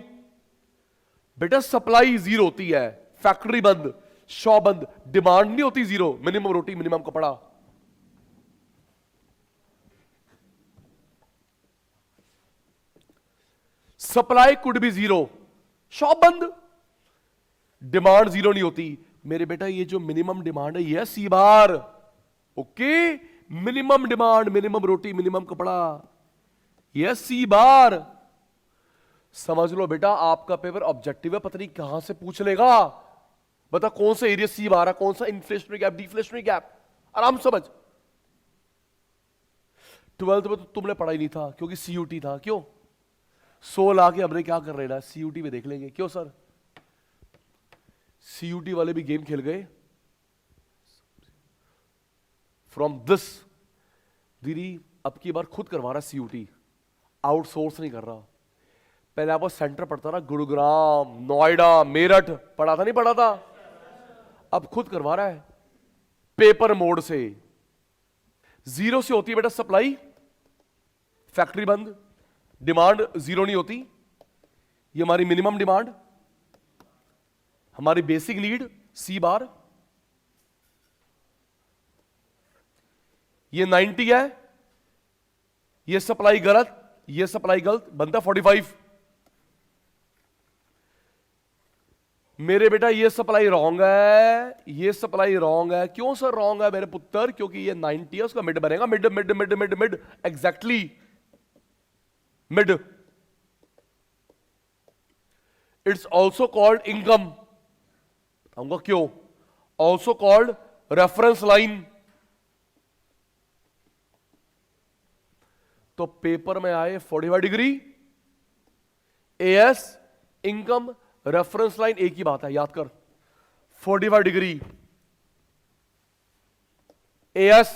बेटा सप्लाई जीरो होती है, फैक्ट्री बंद, शॉप बंद, डिमांड नहीं होती जीरो, मिनिमम रोटी, मिनिमम कपड़ा। Supply could be zero, shop बंद, डिमांड जीरो नहीं होती। मेरे बेटा ये जो मिनिमम डिमांड है ये है सी बार, ओके। मिनिमम डिमांड, मिनिमम रोटी, मिनिमम कपड़ा, ये सी बार। समझ लो बेटा, आपका पेपर ऑब्जेक्टिव है, पता नहीं कहां से पूछ लेगा। बता कौन सा एरिया सी बार है, कौन सा इन्फ्लेशनरी गैप, डिफ्लेशनरी गैप, आराम समझ। 12th में तो तुमने पढ़ा ही नहीं था क्योंकि CUT था। क्यों 16 आके हमने क्या कर रहे ना, CUT में देख लेंगे। क्यों सर, CUT वाले भी गेम खेल गए। फ्रॉम दिस दीदी अब की बार खुद करवा रहा CUT, आउटसोर्स नहीं कर रहा। पहले आपको सेंटर पढ़ता था, गुरुग्राम, नोएडा, मेरठ, पढ़ा था नहीं पढ़ा था, अब खुद करवा रहा है पेपर मोड से। जीरो से होती है बेटा सप्लाई, फैक्ट्री बंद, डिमांड जीरो नहीं होती। ये हमारी मिनिमम डिमांड, हमारी बेसिक नीड सी बार, ये 90 है, ये सप्लाई गलत, ये सप्लाई गलत, बनता 45। मेरे बेटा ये सप्लाई रॉन्ग है, ये सप्लाई रॉन्ग है। क्यों सर रॉन्ग है मेरे पुत्र, क्योंकि ये 90 है, उसका मिड बनेगा, mid mid mid mid mid, exactly mid. It's also called income, बताऊंगा क्यों, ऑल्सो कॉल्ड रेफरेंस लाइन। तो पेपर में आए 45 degree, AS, income, reference line, एक ही बात है, याद कर। 45 degree, AS,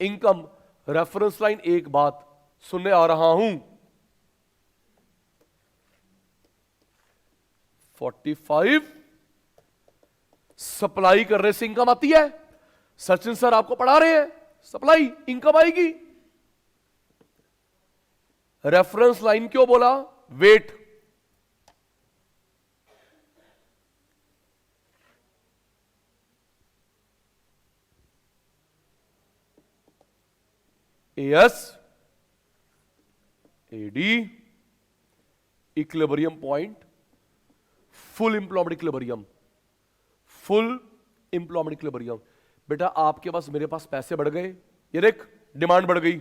income, reference line, एक बात सुनने आ रहा हूं। 45 सप्लाई कर रहे से इनकम आती है। सचिन सर आपको पढ़ा रहे हैं, सप्लाई इनकम आएगी। रेफरेंस लाइन क्यों बोला, wait. AS, AD, equilibrium point, full employment equilibrium, full employment equilibrium. बेटा आपके पास, मेरे पास पैसे बढ़ गए, ये देख डिमांड बढ़ गई।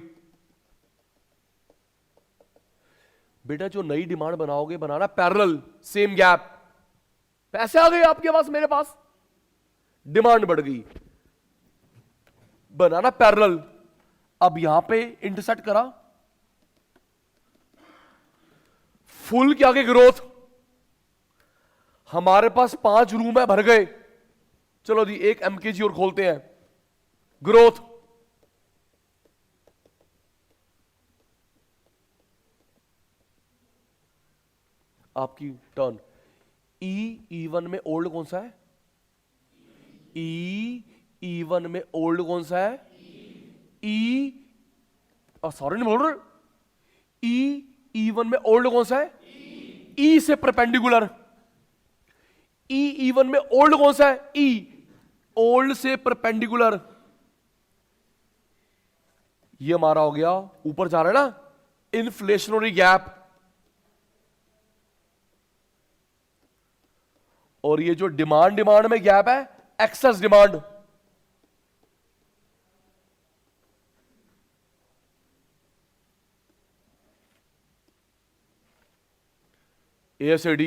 बेटा जो नई डिमांड बनाओगे, बनाना पैरेलल, सेम गैप। पैसे आ गए आपके पास, मेरे पास, डिमांड बढ़ गई, बनाना पैरेलल। अब यहां पे इंटरसेक्ट करा, फुल के आगे ग्रोथ। हमारे पास 5 रूम है, भर गए, चलो जी एक MKG और खोलते हैं, ग्रोथ। आपकी टर्न। E1 में ओल्ड कौन सा है, E1 में ओल्ड कौन सा है, E सॉरी नहीं बोल रहे, E1 में ओल्ड कौन सा है? E से परपेंडिकुलर। E1 में ओल्ड कौन सा है? E, ओल्ड से परपेंडिकुलर। ये हमारा हो गया, ऊपर जा रहा है ना, इन्फ्लेशनरी गैप। और ये जो डिमांड में गैप है, एक्सेस डिमांड। ASAD,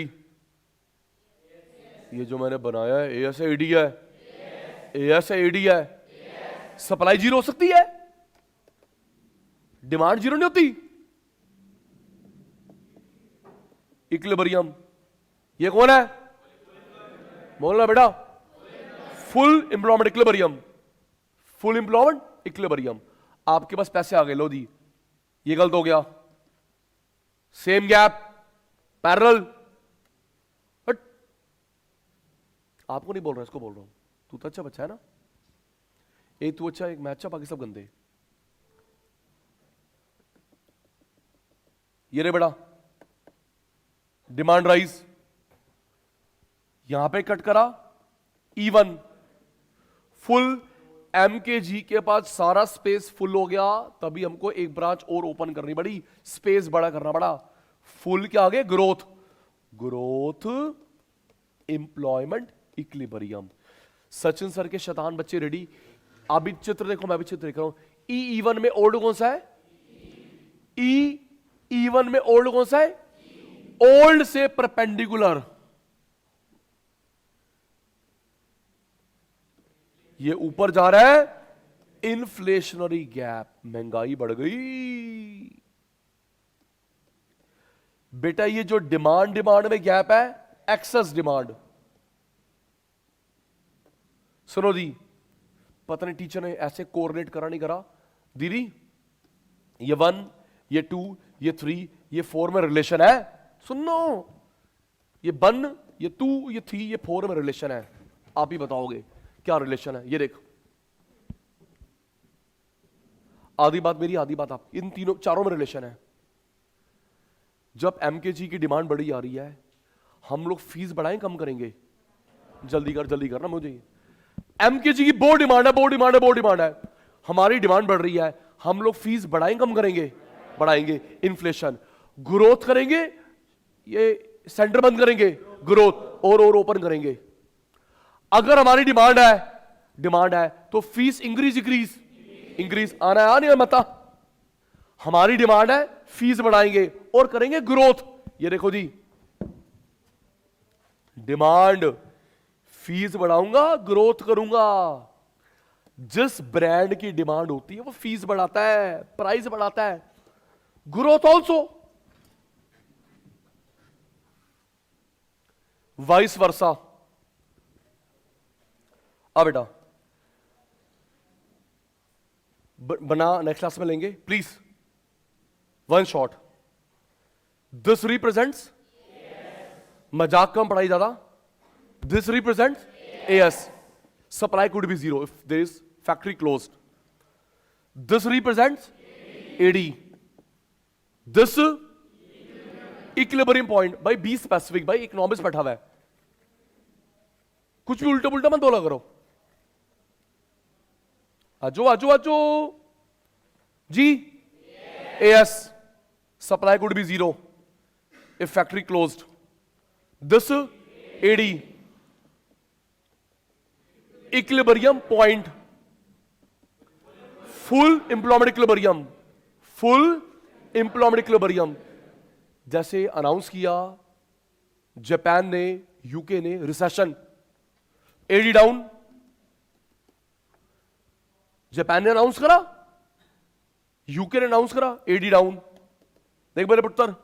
ये जो मैंने बनाया है ASAD है, ASAD है। सप्लाई जीरो हो सकती है, डिमांड जीरो नहीं होती। इक्विलिब्रियम, ये कौन है? बोलना बेटा, full employment equilibrium, full employment equilibrium. आपके पास पैसे आ गए, लो दी, ये गलत हो गया। Same gap, parallel. हट, आपको नहीं बोल रहा, इसको बोल रहा हूं। तू तो अच्छा बच्चा है ना, एक तू अच्छा, एक मैं अच्छा, बाकी सब गंदे। ये रे बेटा, डिमांड राइज, यहां पे कट करा E1, फुल MKG के पास सारा स्पेस फुल हो गया, तभी हमको एक ब्रांच और ओपन करनी पड़ी, स्पेस बड़ा करना पड़ा। फुल क्या आगे? Growth, growth employment equilibrium. Sachin sir के शैतान बच्चे रेडी? आप भी चित्र देखो, मैं भी चित्र देख रहा हूं। E1 में ओल्ड कौन सा है? E1 में ओल्ड कौन सा है? ओल्ड से परपेंडिकुलर। ये ऊपर जा रहा है, इन्फ्लेशनरी गैप, महंगाई बढ़ गई। बेटा ये जो डिमांड में गैप है, एक्सेस डिमांड। सुनो दी, पता नहीं टीचर ने ऐसे कोऑर्डिनेट करा नहीं करा दीदी, ये 1, ये 2, ये 3, ये 4 में रिलेशन है। सुनो, ये 1, ये 2, ये 3, ये 4 में रिलेशन है। आप ही बताओगे क्या रिलेशन है? ये देखो, आधी बात मेरी, आधी बात आप, इन तीनों चारों में रिलेशन है। जब MKG की डिमांड बढ़ी जा रही है, हम लोग फीस बढ़ाएं कम करेंगे? जल्दी करना मुझे। MKG की बहुत डिमांड है, बहुत डिमांड है, बहुत डिमांड है। हमारी डिमांड बढ़ रही है, हम लोग फीस बढ़ाएं कम करेंगे? बढ़ाएंगे। इन्फ्लेशन, ग्रोथ करेंगे, ये सेंटर बंद करेंगे, ग्रोथ और ओपन करेंगे। अगर हमारी डिमांड है तो फीस इंक्रीज आना है, नहीं मता। हमारी डिमांड है, फीस बढ़ाएंगे और करेंगे ग्रोथ। ये देखो जी, डिमांड, फीस बढ़ाऊंगा, ग्रोथ करूंगा। जिस ब्रांड की डिमांड होती है वो फीस बढ़ाता है, प्राइस बढ़ाता है, ग्रोथ ऑल्सो, वाइस वर्सा। अब बेटा बना, नेक्स्ट क्लास में लेंगे please, one shot. This represents, मजाक कम, पढ़ाई ज्यादा। This represents AS, supply could be zero if there is factory closed. This represents AD, this equilibrium point। भाई बी स्पेसिफिक, भाई इकोनॉमिक्स बैठा हुआ है, कुछ भी उल्टा पुल्टा मत बोला करो। आजो जी। AS, supply could be zero if factory closed. This AD, equilibrium point, full employment equilibrium, full employment equilibrium. जैसे अनाउंस किया जापान ने, यूके ने, रिसेशन, एडी डाउन। जापान ने अनाउंस करा, यूके ने अनाउंस करा, एडी डाउन। देख मेरे पुत्र,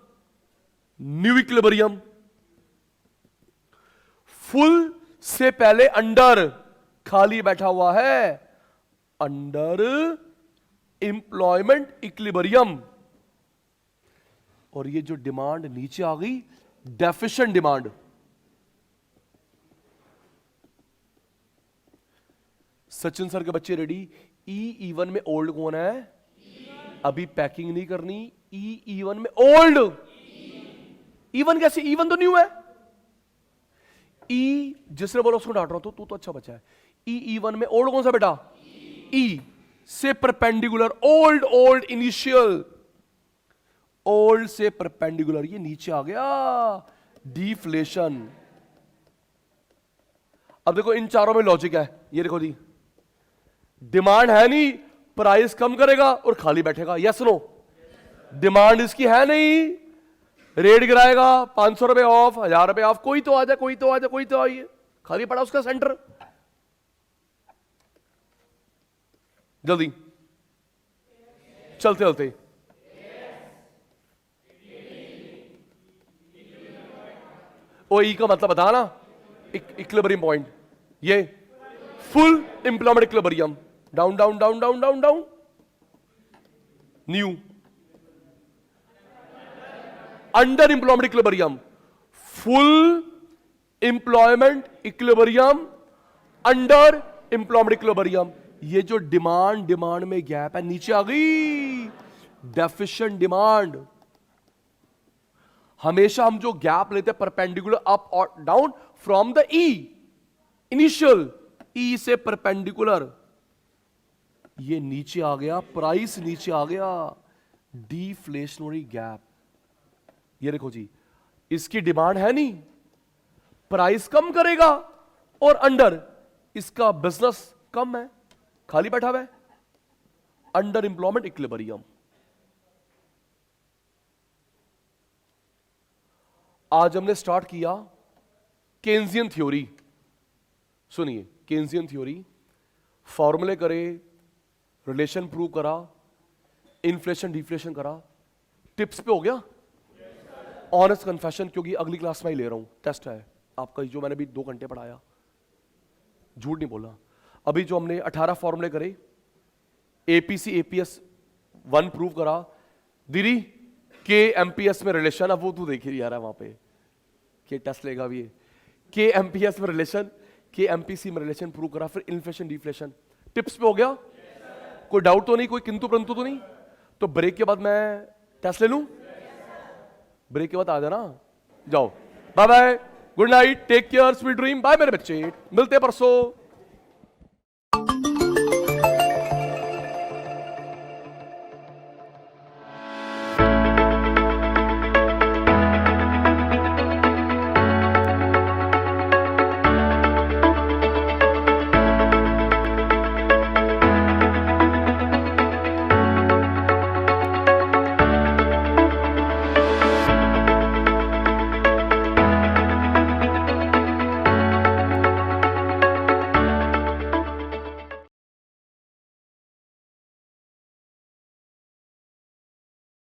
न्यू इक्विलिब्रियम। फुल से पहले अंडर खाली बैठा हुआ है, अंडर एम्प्लॉयमेंट इक्विलिब्रियम। और ये जो डिमांड नीचे आ गई, डेफिशिएंट डिमांड। सचिन सर के बच्चे रेडी? E1 में ओल्ड कौन है? अभी पैकिंग नहीं करनी। ई इवन में ओल्ड, इवन कैसे, इवन तो न्यू है। ई जिसने बोला उसको डांट रहा हूं, तो तू तो अच्छा बच्चा है। ई इवन में ओल्ड कौन सा बेटा, ई से perpendicular, old old initial, old से परपेंडिकुलर, ये नीचे आ गया, डिफ्लेशन। अब देखो इन चारों में लॉजिक है, ये देखो जी, डिमांड है नहीं, प्राइस कम करेगा और खाली बैठेगा, यस नो। डिमांड इसकी है नहीं, रेट गिराएगा, 500 रुपए ऑफ, 1000 रुपए ऑफ, कोई तो आ जाए, कोई तो आ जाए, कोई तो आइए, खाली पड़ा उसका सेंटर। जल्दी चलते चलते, ओ ई का मतलब बता ना, इक्विलिब्रियम पॉइंट, ये full employment equilibrium, down down down down down down, new under employment equilibrium, full employment equilibrium, under employment equilibrium. ये जो डिमांड में गैप है, नीचे आ गई डेफिशिएंट डिमांड। हमेशा हम जो गैप लेते हैं परपेंडिकुलर अप और down from the E initial, E से परपेंडिकुलर, ये नीचे आ गया, प्राइस नीचे आ गया, डिफ्लेशनरी गैप। ये देखो जी, इसकी डिमांड है नहीं, प्राइस कम करेगा और अंडर इसका बिजनेस कम है, खाली बैठा हुआ है, अंडर एम्प्लॉयमेंट इक्विलिब्रियम। आज हमने स्टार्ट किया केन्जियन थ्योरी। सुनिए, केन्जियन थ्योरी, फॉर्मूले करे, रिलेशन प्रूव करा, इन्फ्लेशन डिफ्लेशन करा, टिप्स पे हो गया। ऑनेस्ट कन्फेशन, क्योंकि अगली क्लास में ही ले रहा हूं, टेस्ट है आपका, जो मैंने भी 2 घंटे पढ़ाया, झूठ नहीं बोला। अभी जो हमने 18 फॉर्मूले करे, एपीसी एपीएस 1 प्रूव करा, दीदी के एमपीएस में रिलेशन, अब वो तू देख ही रहा है वहां पे, के टेस्ट लेगा भी, के एमपीएस में रिलेशन, के एमपीसी में रिलेशन प्रूव करा, फिर इन्फ्लेशन डिफ्लेशन, टिप्स पे हो गया। कोई डाउट तो नहीं, कोई किंतु परंतु तो नहीं? तो ब्रेक के बाद मैं टेस्ट ले लूं? ब्रेक के बाद आ जाना, जाओ, bye bye, good night, take care, sweet dream, bye मेरे बच्चे, मिलते परसों।